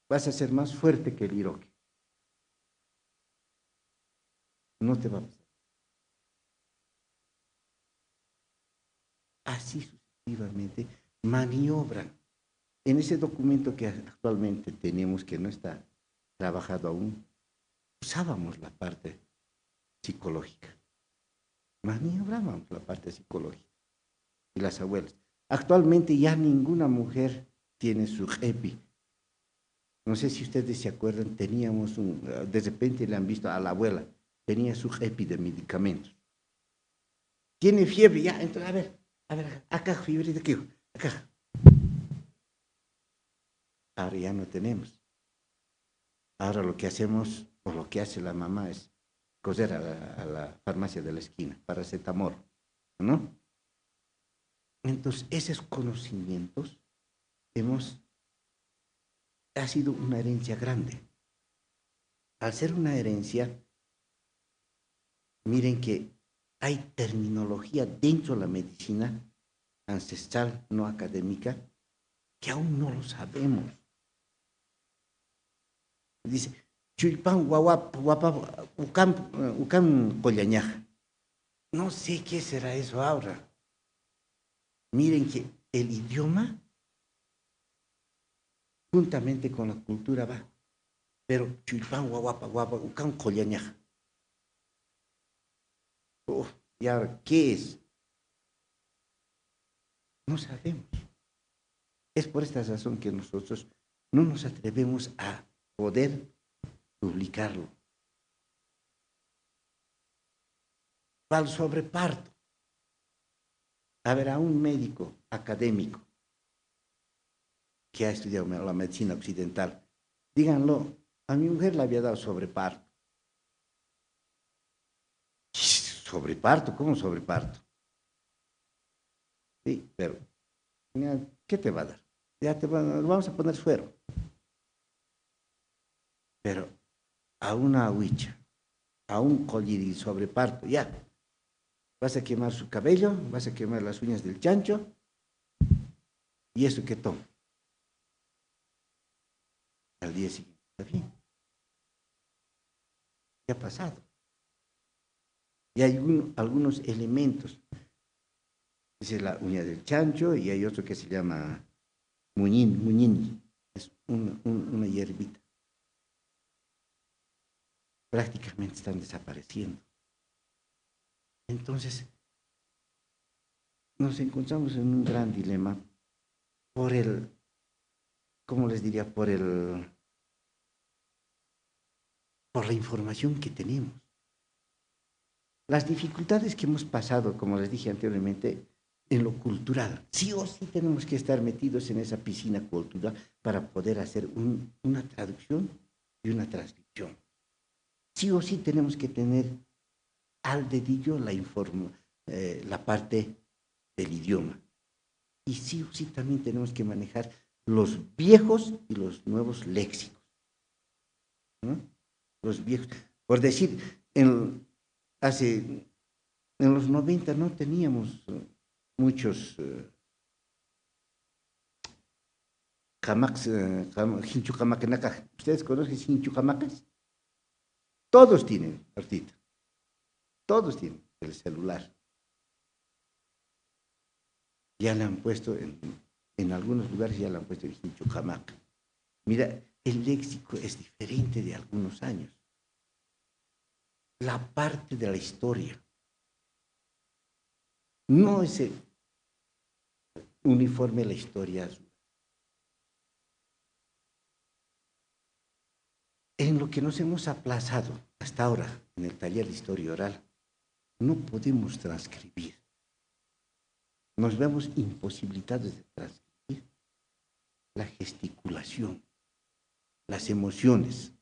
[SPEAKER 3] vas a ser más fuerte que el iroque. No te va a pasar. Así sucesivamente maniobran. En ese documento que actualmente tenemos, que no está trabajado aún, usábamos la parte psicológica. Maniobrábamos la parte psicológica. Y las abuelas. Actualmente ya ninguna mujer tiene su EPI. No sé si ustedes se acuerdan, teníamos de repente le han visto a la abuela, tenía su EPI de medicamentos. Tiene fiebre, ya, entonces, a ver, acá fiebre de aquí, acá. Ahora ya no tenemos. Ahora lo que hacemos, o lo que hace la mamá es coser a la farmacia de la esquina, paracetamol, ¿no? Entonces, esos conocimientos ha sido una herencia grande. Al ser una herencia, miren que hay terminología dentro de la medicina ancestral, no académica, que aún no lo sabemos. Dice, chulpan guawap, guapa, ucam collañaja. No sé qué será eso ahora. Miren que el idioma, juntamente con la cultura, va. Pero chulpan guawapa, guapa, ucam collañaja. ¿Y ahora qué es? No sabemos. Es por esta razón que nosotros no nos atrevemos a poder publicarlo. Para el sobreparto. A ver, a un médico académico que ha estudiado la medicina occidental, díganlo, a mi mujer le había dado sobreparto. ¿Sobreparto? ¿Cómo sobreparto? Sí, pero ¿qué te va a dar? Ya vamos a poner suero. Pero a una huicha, a un collirí sobreparto, ya. Vas a quemar su cabello, vas a quemar las uñas del chancho, y eso que toma. Al día siguiente, está bien. ¿Qué ha pasado? Y hay algunos elementos. Esa es la uña del chancho y hay otro que se llama muñín. Es una hierbita. Prácticamente están desapareciendo. Entonces, nos encontramos en un gran dilema por ¿cómo les diría? Por la información que tenemos. Las dificultades que hemos pasado, como les dije anteriormente, en lo cultural. Sí o sí tenemos que estar metidos en esa piscina cultural para poder hacer una traducción y una transcripción. Sí o sí tenemos que tener al dedillo la parte del idioma. Y sí o sí también tenemos que manejar los viejos y los nuevos léxicos, ¿no? Los viejos. Por decir, en los 90 no teníamos muchos jamaks, hinchucamacanacas. ¿Ustedes conocen hinchucamacas? Todos tienen, Artita. Todos tienen el celular. Ya le han puesto, en algunos lugares ya le han puesto el hinchucamaca. Mira, el léxico es diferente de algunos años. La parte de la historia no es uniforme la historia. En lo que nos hemos aplazado hasta ahora en el taller de historia oral, no podemos transcribir. Nos vemos imposibilitados de transcribir la gesticulación, las emociones.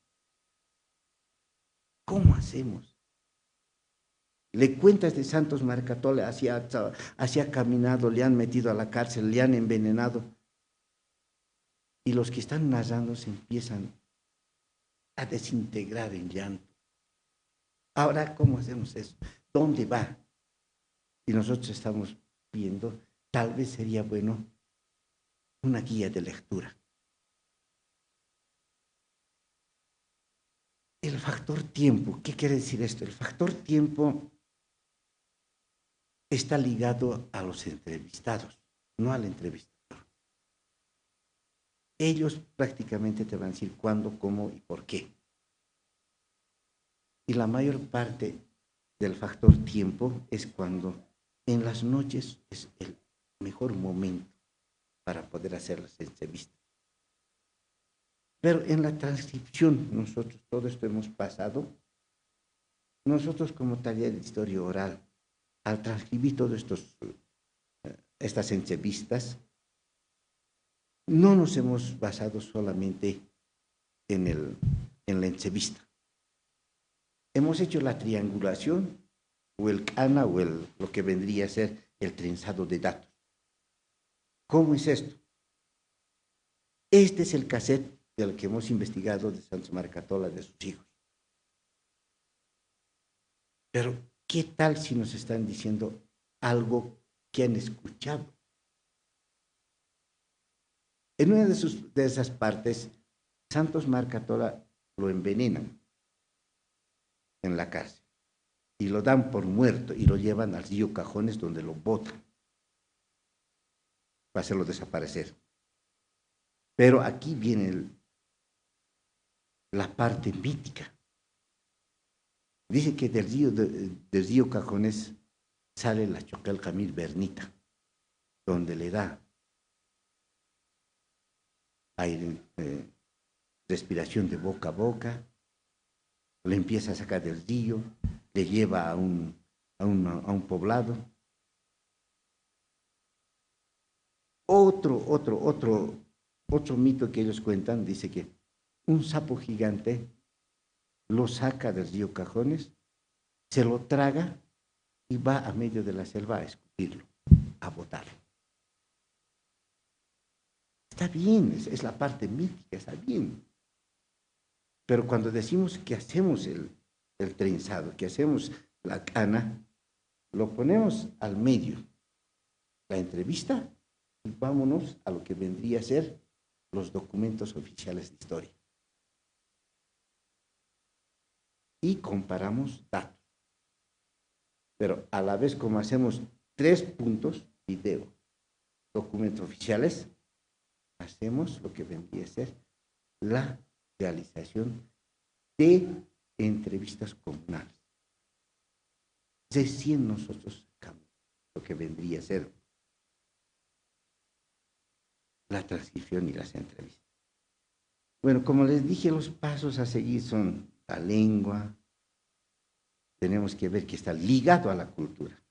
[SPEAKER 3] ¿Cómo hacemos? Le cuentas de Santos Marcatole, así ha caminado, le han metido a la cárcel, le han envenenado. Y los que están narrando se empiezan a desintegrar en llanto. Ahora, ¿cómo hacemos eso? ¿Dónde va? Y nosotros estamos viendo, tal vez sería bueno una guía de lectura. El factor tiempo, ¿qué quiere decir esto? El factor tiempo está ligado a los entrevistados, no al entrevistador. Ellos prácticamente te van a decir cuándo, cómo y por qué. Y la mayor parte del factor tiempo es cuando en las noches es el mejor momento para poder hacer las entrevistas. Pero en la transcripción, nosotros todo esto hemos pasado, nosotros como taller de historia oral, al transcribir todas estas entrevistas, no nos hemos basado solamente en en la entrevista. Hemos hecho la triangulación o el CANA o lo que vendría a ser el trenzado de datos. ¿Cómo es esto? Este es el cassette del que hemos investigado de Santos Marcatola, de sus hijos. Pero, ¿qué tal si nos están diciendo algo que han escuchado? En una de esas partes, Santos Marcatola lo envenenan en la cárcel y lo dan por muerto y lo llevan al río Cajones donde lo botan para hacerlo desaparecer. Pero aquí viene la parte mítica. Dice que del río Cajones sale la Chocal Camil Bernita, donde le da aire, respiración de boca a boca, le empieza a sacar del río, le lleva a un poblado. Otro mito que ellos cuentan dice que un sapo gigante lo saca del río Cajones, se lo traga y va a medio de la selva a escupirlo, a botarlo. Está bien, es la parte mítica, está bien. Pero cuando decimos que hacemos el trenzado, que hacemos la cana, lo ponemos al medio, la entrevista, y vámonos a lo que vendría a ser los documentos oficiales de historia. Y comparamos datos. Pero a la vez, como hacemos 3 puntos, video, documentos oficiales, hacemos lo que vendría a ser la realización de entrevistas comunales. Recién nosotros sacamos lo que vendría a ser la transcripción y las entrevistas. Bueno, como les dije, los pasos a seguir son la lengua, tenemos que ver que está ligado a la cultura.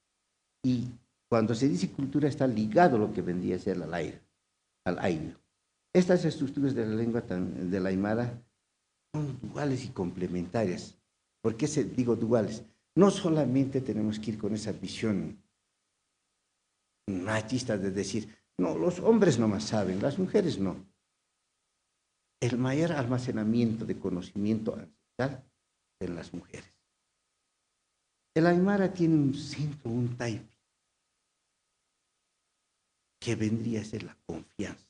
[SPEAKER 3] Y cuando se dice cultura está ligado a lo que vendría a ser al aire. Estas estructuras de la lengua de la aymara son duales y complementarias. ¿Por qué digo duales? No solamente tenemos que ir con esa visión machista de decir, no, los hombres nomás saben, las mujeres no. El mayor almacenamiento de conocimiento ancestral en las mujeres. El aymara tiene un centro, un taipi, que vendría a ser la confianza.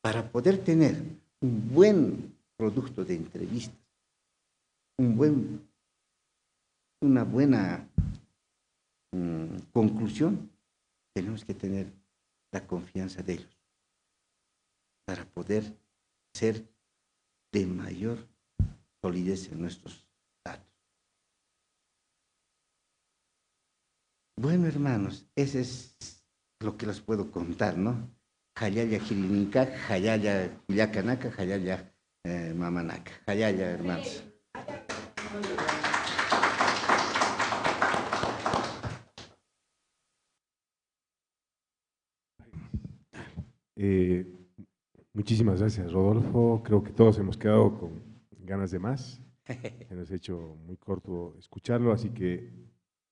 [SPEAKER 3] Para poder tener un buen producto de entrevistas, una buena conclusión, tenemos que tener la confianza de ellos para poder ser de mayor solidez en nuestros datos. Bueno, hermanos, ese es lo que les puedo contar, ¿no? Hayaya Jirininca, Hayaya Culiacanaca, Hayaya Mamanaca. Hayaya, hermanos.
[SPEAKER 2] Muchísimas gracias, Rodolfo. Creo que todos hemos quedado con ganas de más. Se nos ha hecho muy corto escucharlo, así que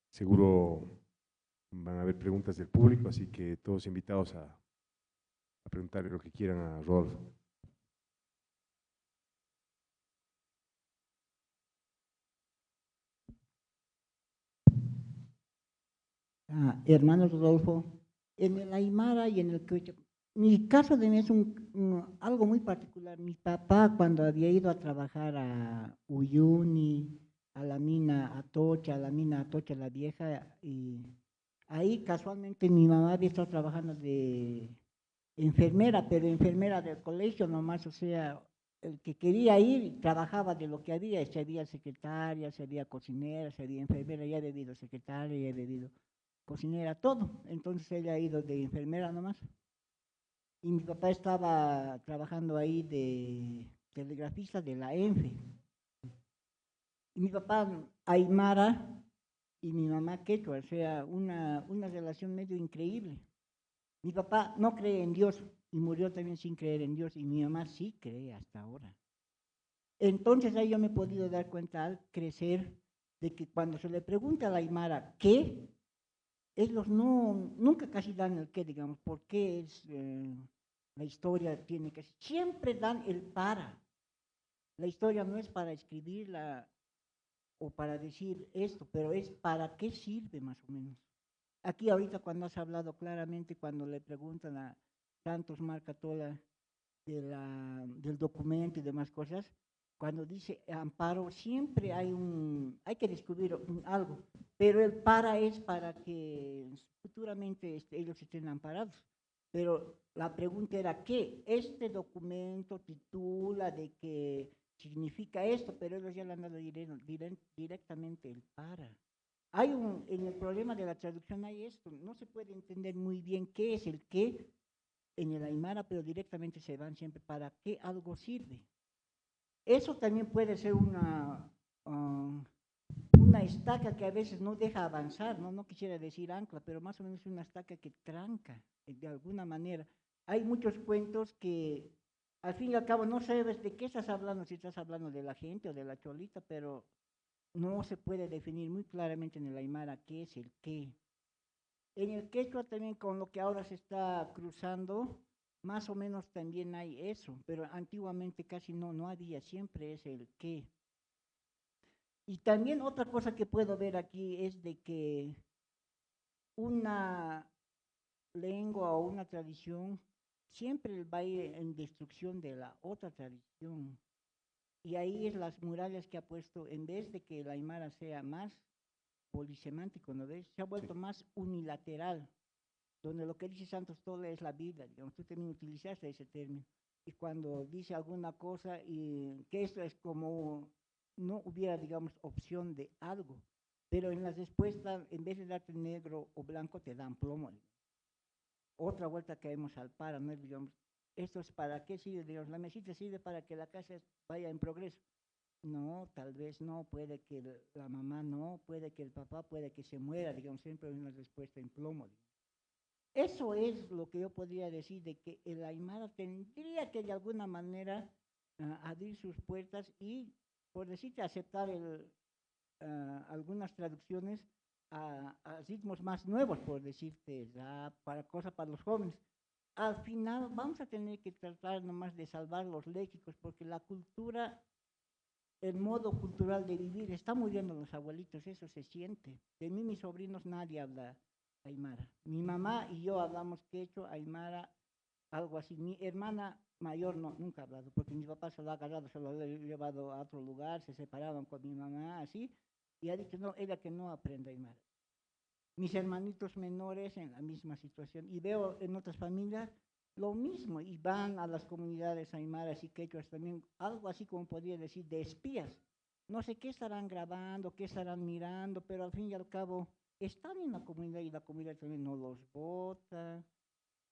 [SPEAKER 2] seguro van a haber preguntas del público, así que todos invitados a preguntarle lo que quieran a Rodolfo.
[SPEAKER 4] Hermano Rodolfo, en el Aymara y en el Quechua, mi caso de mí es algo muy particular. Mi papá, cuando había ido a trabajar a Uyuni, a la mina Atocha, la vieja, y ahí casualmente mi mamá había estado trabajando de enfermera, pero enfermera del colegio nomás, o sea, el que quería ir trabajaba de lo que había, sería secretaria, sería cocinera, sería enfermera, ya ha debido secretaria, ya ha debido cocinera, todo. Entonces ella ha ido de enfermera nomás. Y mi papá estaba trabajando ahí de telegrafista de la ENFE. Y mi papá aymara y mi mamá quechua, o sea, una relación medio increíble. Mi papá no cree en Dios y murió también sin creer en Dios, y mi mamá sí cree hasta ahora. Entonces ahí yo me he podido dar cuenta al crecer de que cuando se le pregunta a la Aymara qué, ellos nunca casi dan el qué, digamos, por qué es la historia tiene que ser. Siempre dan el para. La historia no es para escribirla o para decir esto, pero es para qué sirve más o menos. Aquí ahorita cuando has hablado claramente, cuando le preguntan a Santos Marcatola del documento y demás cosas, cuando dice amparo, siempre hay que descubrir algo, pero el para es para que futuramente ellos estén amparados. Pero la pregunta era, ¿qué? Este documento titula de que significa esto, pero ellos ya le han dado directamente el para. En el problema de la traducción hay esto, no se puede entender muy bien qué es el qué en el Aymara, pero directamente se van siempre para qué algo sirve. Eso también puede ser una estaca que a veces no deja avanzar, no quisiera decir ancla, pero más o menos una estaca que tranca de alguna manera. Hay muchos cuentos que al fin y al cabo no sabes de qué estás hablando, si estás hablando de la gente o de la cholita, pero no se puede definir muy claramente en el Aymara qué es el qué. En el quechua también con lo que ahora se está cruzando, más o menos también hay eso, pero antiguamente casi no había, siempre es el qué. Y también otra cosa que puedo ver aquí es de que una lengua o una tradición siempre va a ir en destrucción de la otra tradición. Y ahí es las murallas que ha puesto, en vez de que el Aymara sea más polisemántico, ¿no ves? Se ha vuelto más unilateral, donde lo que dice Santos Tola es la vida, digamos, tú también utilizaste ese término. Y cuando dice alguna cosa, y que esto es como no hubiera, digamos, opción de algo, pero en las respuestas, en vez de darte negro o blanco, te dan plomo. Otra vuelta caemos al para, ¿no? Digamos, esto es para qué sirve, digamos, la mesita sirve para que la casa vaya en progreso. No, tal vez no, puede que la mamá no, puede que el papá, puede que se muera, digamos, siempre hay una respuesta en plomo. Digamos. Eso es lo que yo podría decir de que el Aymara tendría que de alguna manera abrir sus puertas y, por decirte, aceptar algunas traducciones a ritmos más nuevos, por decirte, para cosas para los jóvenes. Al final vamos a tener que tratar nomás de salvar los léxicos, porque la cultura, el modo cultural de vivir, está muriendo los abuelitos, eso se siente. De mí, mis sobrinos, nadie habla Aymara. Mi mamá y yo hablamos quechua, Aymara, algo así. Mi hermana mayor no, nunca ha hablado, porque mi papá se lo ha agarrado, se lo ha llevado a otro lugar, se separaban con mi mamá, así, y ha dicho, no, ella que no aprenda Aymara. Mis hermanitos menores en la misma situación, y veo en otras familias lo mismo, y van a las comunidades aymaras y quechuas también, algo así como podría decir, de espías. No sé qué estarán grabando, qué estarán mirando, pero al fin y al cabo están en la comunidad y la comunidad también no los vota.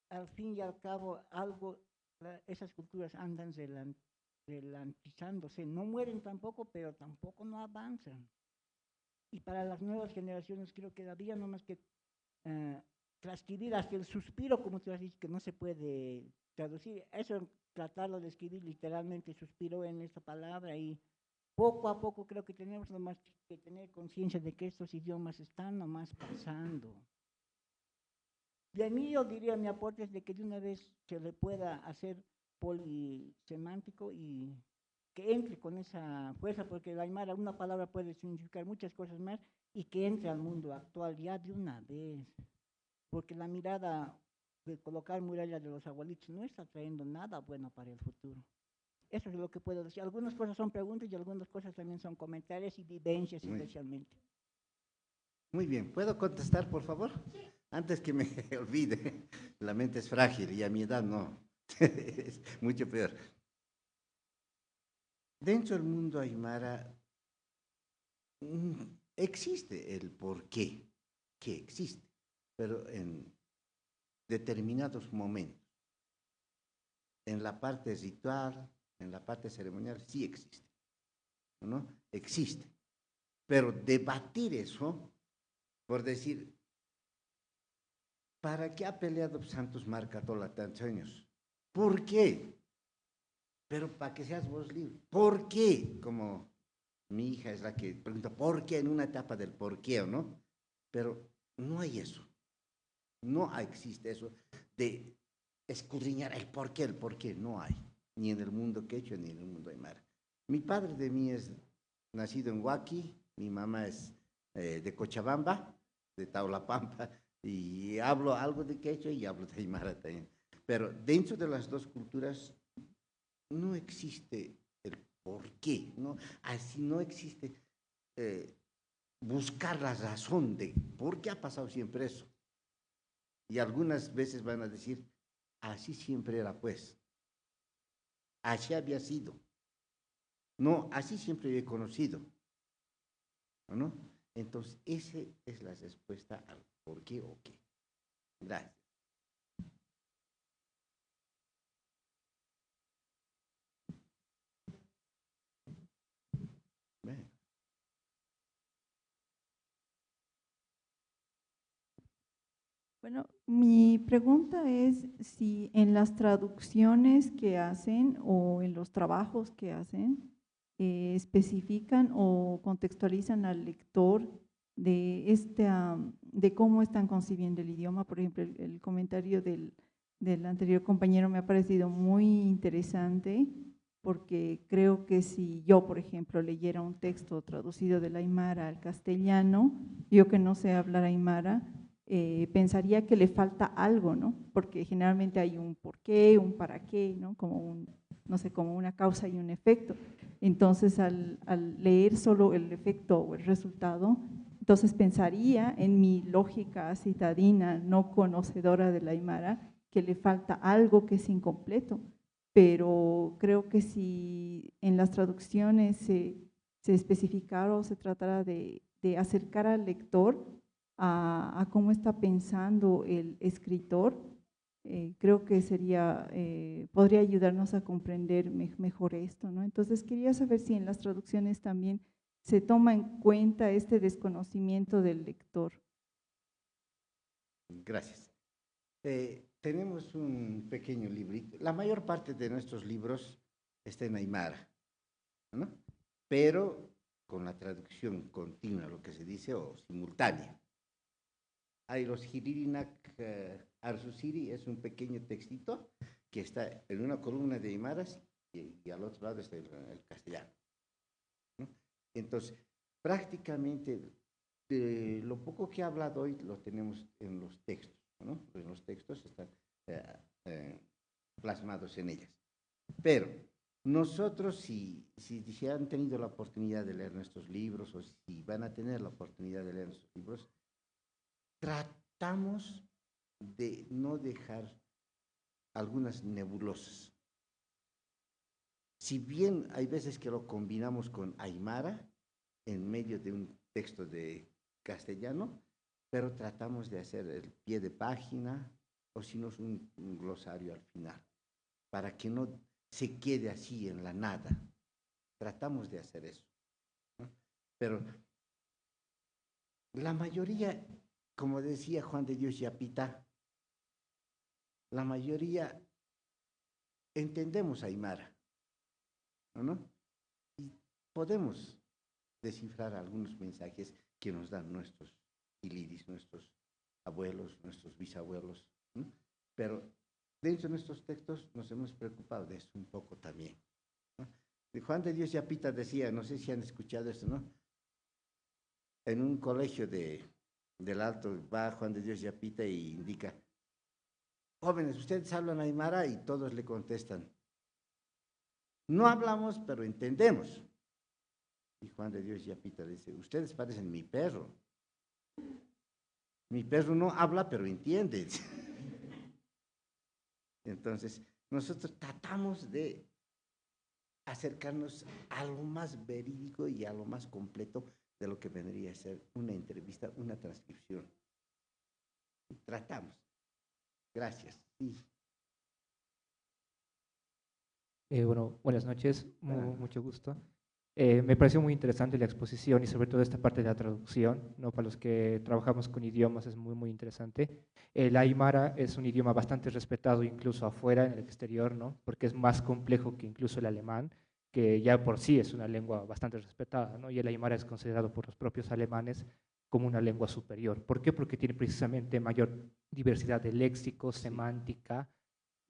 [SPEAKER 4] Al fin y al cabo, esas culturas andan relantizándose, no mueren tampoco, pero tampoco no avanzan. Y para las nuevas generaciones creo que había nomás que transcribir hasta el suspiro, como tú has dicho, que no se puede traducir. Eso, tratarlo de escribir literalmente, suspiro en esta palabra y poco a poco creo que tenemos nomás que tener conciencia de que estos idiomas están nomás pasando. De mí yo diría, mi aporte es de que de una vez se le pueda hacer polisemántico y que entre con esa fuerza, porque la Aymara, una palabra puede significar muchas cosas más y que entre al mundo actual ya de una vez, porque la mirada de colocar murallas de los abuelitos no está trayendo nada bueno para el futuro. Eso es lo que puedo decir. Algunas cosas son preguntas y algunas cosas también son comentarios y vivencias especialmente.
[SPEAKER 3] Muy bien, ¿puedo contestar, por favor? Antes que me olvide, la mente es frágil y a mi edad no, es mucho peor. Dentro del mundo aymara existe el por qué, que existe, pero en determinados momentos. En la parte ritual, en la parte ceremonial, sí existe, ¿no? Existe. Pero debatir eso, por decir, ¿para qué ha peleado Santos Marcatola tantos años? ¿Por qué? pero para que seas vos libre. ¿Por qué? Como mi hija es la que pregunta, ¿por qué? En una etapa del por qué, ¿o no? Pero no hay eso. No existe eso de escudriñar el por qué, no hay. Ni en el mundo quechua, ni en el mundo aymara. Mi padre de mí es nacido en Huaki, mi mamá es de Cochabamba, de Taulapampa, y hablo algo de quechua y hablo de aymara también. Pero dentro de las dos culturas no existe el por qué, ¿no? Así no existe buscar la razón de por qué ha pasado siempre eso. Y algunas veces van a decir, así siempre era pues, así había sido. No, así siempre he conocido, ¿no? Entonces, esa es la respuesta al por qué o qué. Gracias. Bueno.
[SPEAKER 5] Bueno, mi pregunta es si en las traducciones que hacen o en los trabajos que hacen, especifican o contextualizan al lector de cómo están concibiendo el idioma. Por ejemplo, el comentario del anterior compañero me ha parecido muy interesante, porque creo que si yo, por ejemplo, leyera un texto traducido del aymara al castellano, yo que no sé hablar aymara, pensaría que le falta algo, ¿no? Porque generalmente hay un por qué, un para qué, ¿no? No sé, como una causa y un efecto. Entonces, al leer solo el efecto o el resultado, entonces pensaría en mi lógica citadina, no conocedora del aymara, que le falta algo que es incompleto. Pero creo que si en las traducciones se especificara o se tratara de acercar al lector a cómo está pensando el escritor, creo que podría ayudarnos a comprender mejor esto, ¿no? Entonces quería saber si en las traducciones también se toma en cuenta este desconocimiento del lector.
[SPEAKER 3] Gracias. Tenemos un pequeño librito. La mayor parte de nuestros libros está en aymara, ¿no? Pero con la traducción continua, lo que se dice, o simultánea. Hay los Hiririnak Arsusiri, es un pequeño textito que está en una columna de aymaras y al otro lado está el castellano, ¿no? Entonces, prácticamente de lo poco que he hablado hoy lo tenemos en los textos, ¿no? Pues los textos están plasmados en ellas. Pero nosotros, si han tenido la oportunidad de leer nuestros libros o si van a tener la oportunidad de leer nuestros libros, tratamos de no dejar algunas nebulosas. Si bien hay veces que lo combinamos con aymara en medio de un texto de castellano, pero tratamos de hacer el pie de página o si no es un glosario al final, para que no se quede así en la nada. Tratamos de hacer eso, ¿no? Pero la mayoría, como decía Juan de Dios Yapita, la mayoría entendemos aymara, ¿no? Y podemos descifrar algunos mensajes que nos dan nuestros iliris, nuestros abuelos, nuestros bisabuelos, ¿no? Pero dentro de nuestros textos nos hemos preocupado de eso un poco también, ¿no? Juan de Dios Yapita decía, no sé si han escuchado esto, ¿no? En un colegio del Alto va Juan de Dios Yapita y indica, jóvenes, ustedes hablan aymara, y todos le contestan, no hablamos, pero entendemos. Y Juan de Dios Yapita dice, ustedes parecen mi perro. Mi perro no habla, pero entiende. Entonces, nosotros tratamos de acercarnos a lo más verídico y a lo más completo de lo que vendría a ser una entrevista, una transcripción. Tratamos. Gracias. Sí.
[SPEAKER 6] Bueno, buenas noches, mucho gusto. Me pareció muy interesante la exposición y sobre todo esta parte de la traducción, ¿no? Para los que trabajamos con idiomas es muy, muy interesante. El aymara es un idioma bastante respetado incluso afuera, en el exterior, ¿no? Porque es más complejo que incluso el alemán, que ya por sí es una lengua bastante respetada, ¿no? Y el aymara es considerado por los propios alemanes como una lengua superior. ¿Por qué? Porque tiene precisamente mayor diversidad de léxico, semántica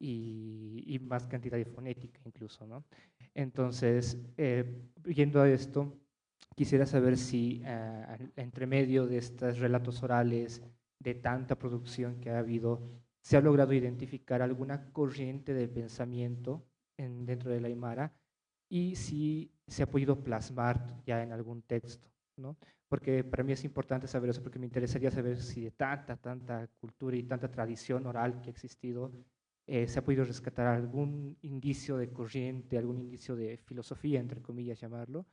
[SPEAKER 6] y más cantidad de fonética incluso, ¿no? Entonces, yendo a esto, quisiera saber si entre medio de estos relatos orales, de tanta producción que ha habido, se ha logrado identificar alguna corriente del pensamiento dentro de la Aymara y si se ha podido plasmar ya en algún texto, ¿no? Porque para mí es importante saber eso, porque me interesaría saber si de tanta cultura y tanta tradición oral que ha existido, se ha podido rescatar algún indicio de corriente, algún indicio de filosofía, entre comillas llamarlo,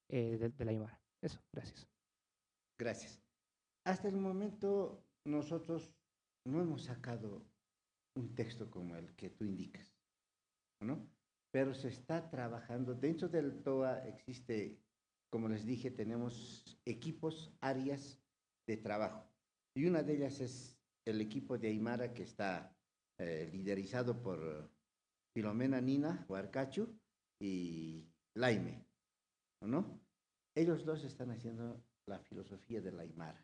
[SPEAKER 6] de la Aymara. Eso, gracias.
[SPEAKER 3] Gracias. Hasta el momento nosotros no hemos sacado un texto como el que tú indicas, ¿no? Pero se está trabajando. Dentro del TOA existe, como les dije, tenemos equipos, áreas de trabajo. Y una de ellas es el equipo de Aymara que está liderizado por Filomena Nina Huarcachu y Laime, ¿no? Ellos dos están haciendo la filosofía de la Aymara.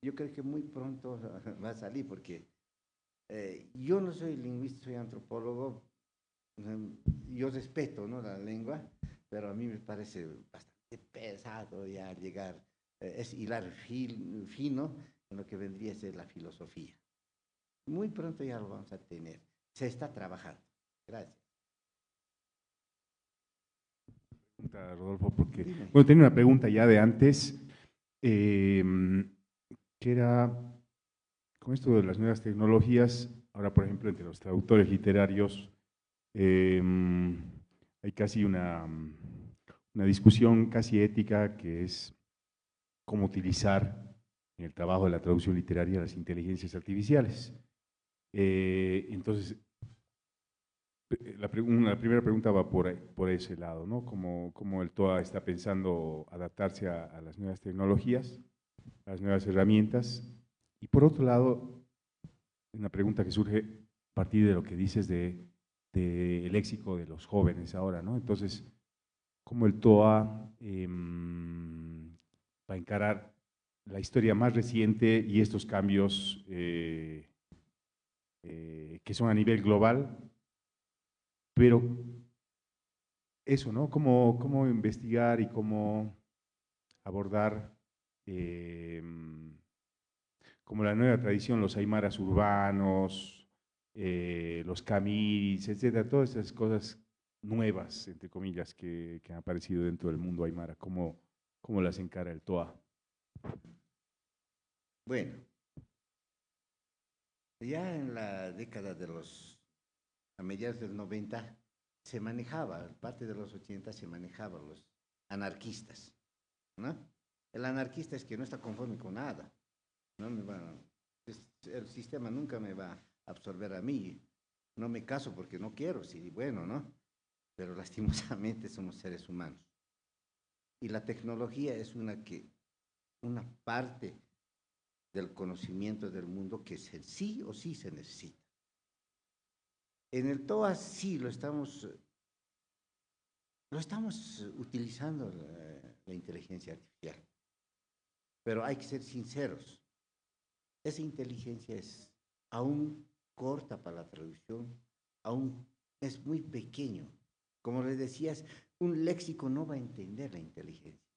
[SPEAKER 3] Yo creo que muy pronto va a salir porque yo no soy lingüista, soy antropólogo. Yo respeto, ¿no?, la lengua, pero a mí me parece bastante pesado ya llegar, es hilar fino en lo que vendría a ser la filosofía. Muy pronto ya lo vamos a tener. Se está trabajando. Gracias.
[SPEAKER 2] Rodolfo, porque
[SPEAKER 3] Dime.
[SPEAKER 2] bueno, tenía una pregunta ya de antes, que era con esto de las nuevas tecnologías. Ahora, por ejemplo, entre los traductores literarios hay casi una discusión casi ética, que es cómo utilizar en el trabajo de la traducción literaria las inteligencias artificiales. Entonces, la primera pregunta va por ese lado, ¿no? Cómo el TOA está pensando adaptarse a las nuevas tecnologías, a las nuevas herramientas. Y por otro lado, una pregunta que surge a partir de lo que dices del léxico de los jóvenes ahora, ¿no? Entonces, ¿cómo el TOA va a encarar la historia más reciente y estos cambios que son a nivel global? Pero eso, ¿no? ¿Cómo investigar y cómo abordar como la nueva tradición, los aymaras urbanos, los camiris, etcétera, todas esas cosas nuevas, entre comillas, que han aparecido dentro del mundo aymara? ¿Cómo las encara el TOA?
[SPEAKER 3] Bueno, ya en la década a mediados del 90, se manejaba, parte de los 80 se manejaban los anarquistas, ¿no? El anarquista es que no está conforme con nada, ¿no? El sistema nunca me va a absorber a mí, no me caso porque no quiero, sí, bueno, ¿no? Pero lastimosamente somos seres humanos. Y la tecnología es una parte del conocimiento del mundo que sí o sí se necesita. En el TOA sí lo estamos utilizando la inteligencia artificial, pero hay que ser sinceros. Esa inteligencia es aún corta para la traducción, aún es muy pequeño. Como les decías, un léxico no va a entender la inteligencia.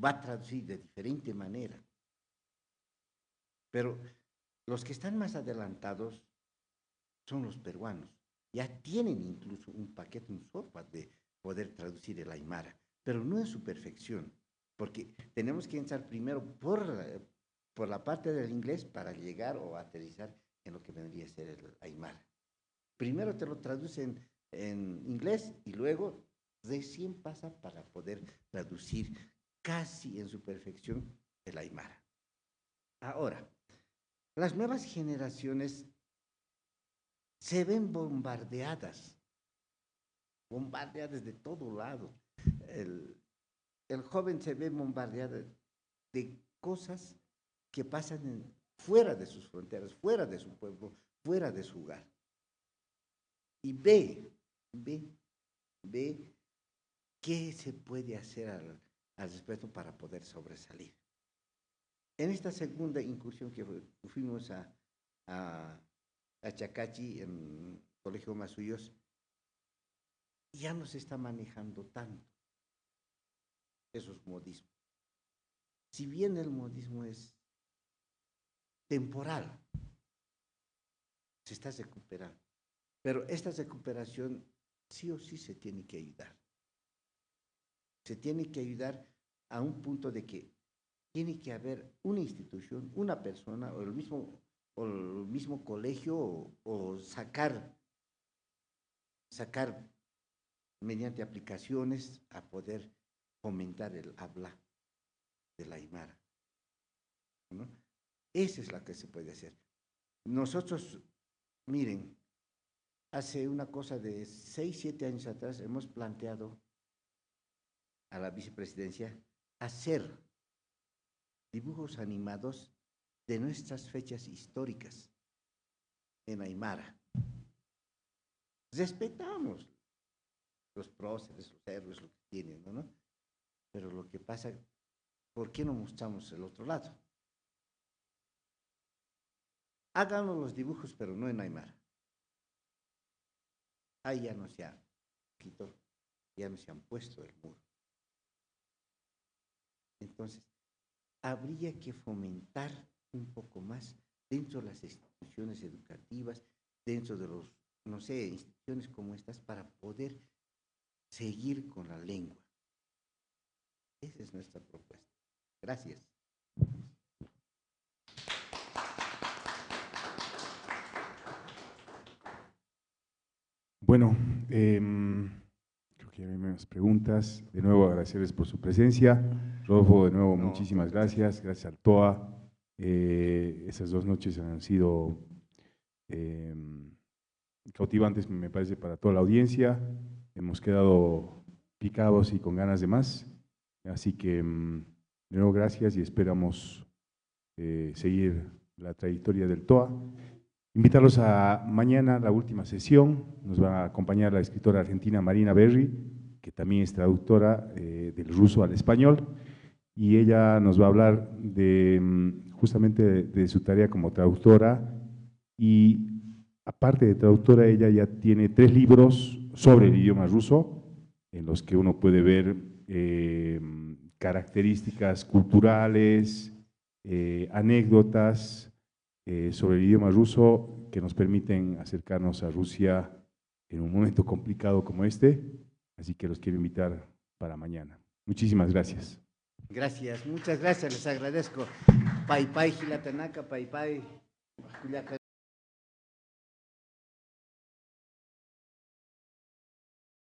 [SPEAKER 3] Va a traducir de diferente manera. Pero los que están más adelantados son los peruanos. Ya tienen incluso un paquete, un software de poder traducir el aymara, pero no en su perfección, porque tenemos que entrar primero por la parte del inglés para llegar o aterrizar en lo que vendría a ser el aymara. Primero te lo traducen en inglés y luego recién pasa para poder traducir casi en su perfección el aymara. Ahora, las nuevas generaciones se ven bombardeadas bombardeadas de todo lado. El joven se ve bombardeado de cosas que pasan fuera de sus fronteras, fuera de su pueblo, fuera de su hogar. Y ve qué se puede hacer al respecto para poder sobresalir. En esta segunda incursión que fuimos a Chacachi, en el Colegio Masuyos, ya no se está manejando tanto esos modismos. Si bien el modismo es temporal, se está recuperando, pero esta recuperación sí o sí se tiene que ayudar. Se tiene que ayudar a un punto de que tiene que haber una institución, una persona o el mismo colegio o sacar mediante aplicaciones a poder fomentar el habla del aymara, ¿no? Esa es la que se puede hacer. Nosotros, miren, hace una cosa de 6, 7 años atrás hemos planteado a la vicepresidencia hacer dibujos animados de nuestras fechas históricas en aymara. Respetamos los próceres, los héroes, lo que tienen, ¿no? Pero lo que pasa, ¿por qué no mostramos el otro lado? Háganos los dibujos, pero no en aymara. Ahí ya no se ha quitado, ya no se han puesto el muro. Entonces, habría que fomentar un poco más dentro de las instituciones educativas, dentro de los, no sé, instituciones como estas, para poder seguir con la lengua. Esa es nuestra propuesta. Gracias.
[SPEAKER 2] Bueno, creo que ya hay menos preguntas. De nuevo, agradecerles por su presencia. Rodolfo, de nuevo, muchísimas gracias. Gracias al TOA. Esas 2 noches han sido cautivantes, me parece, para toda la audiencia. Hemos quedado picados y con ganas de más. Así que, de nuevo, gracias y esperamos seguir la trayectoria del TOA. Invitarlos a mañana, la última sesión. Nos va a acompañar la escritora argentina Marina Berry, que también es traductora del ruso al español, y ella nos va a hablar justamente de su tarea como traductora, y aparte de traductora, ella ya tiene 3 libros sobre el idioma ruso, en los que uno puede ver características culturales, anécdotas sobre el idioma ruso que nos permiten acercarnos a Rusia en un momento complicado como este. Así que los quiero invitar para mañana. Muchísimas gracias.
[SPEAKER 3] Gracias, muchas gracias, les agradezco. Pai Pai Gilatanaka, Pai Pai.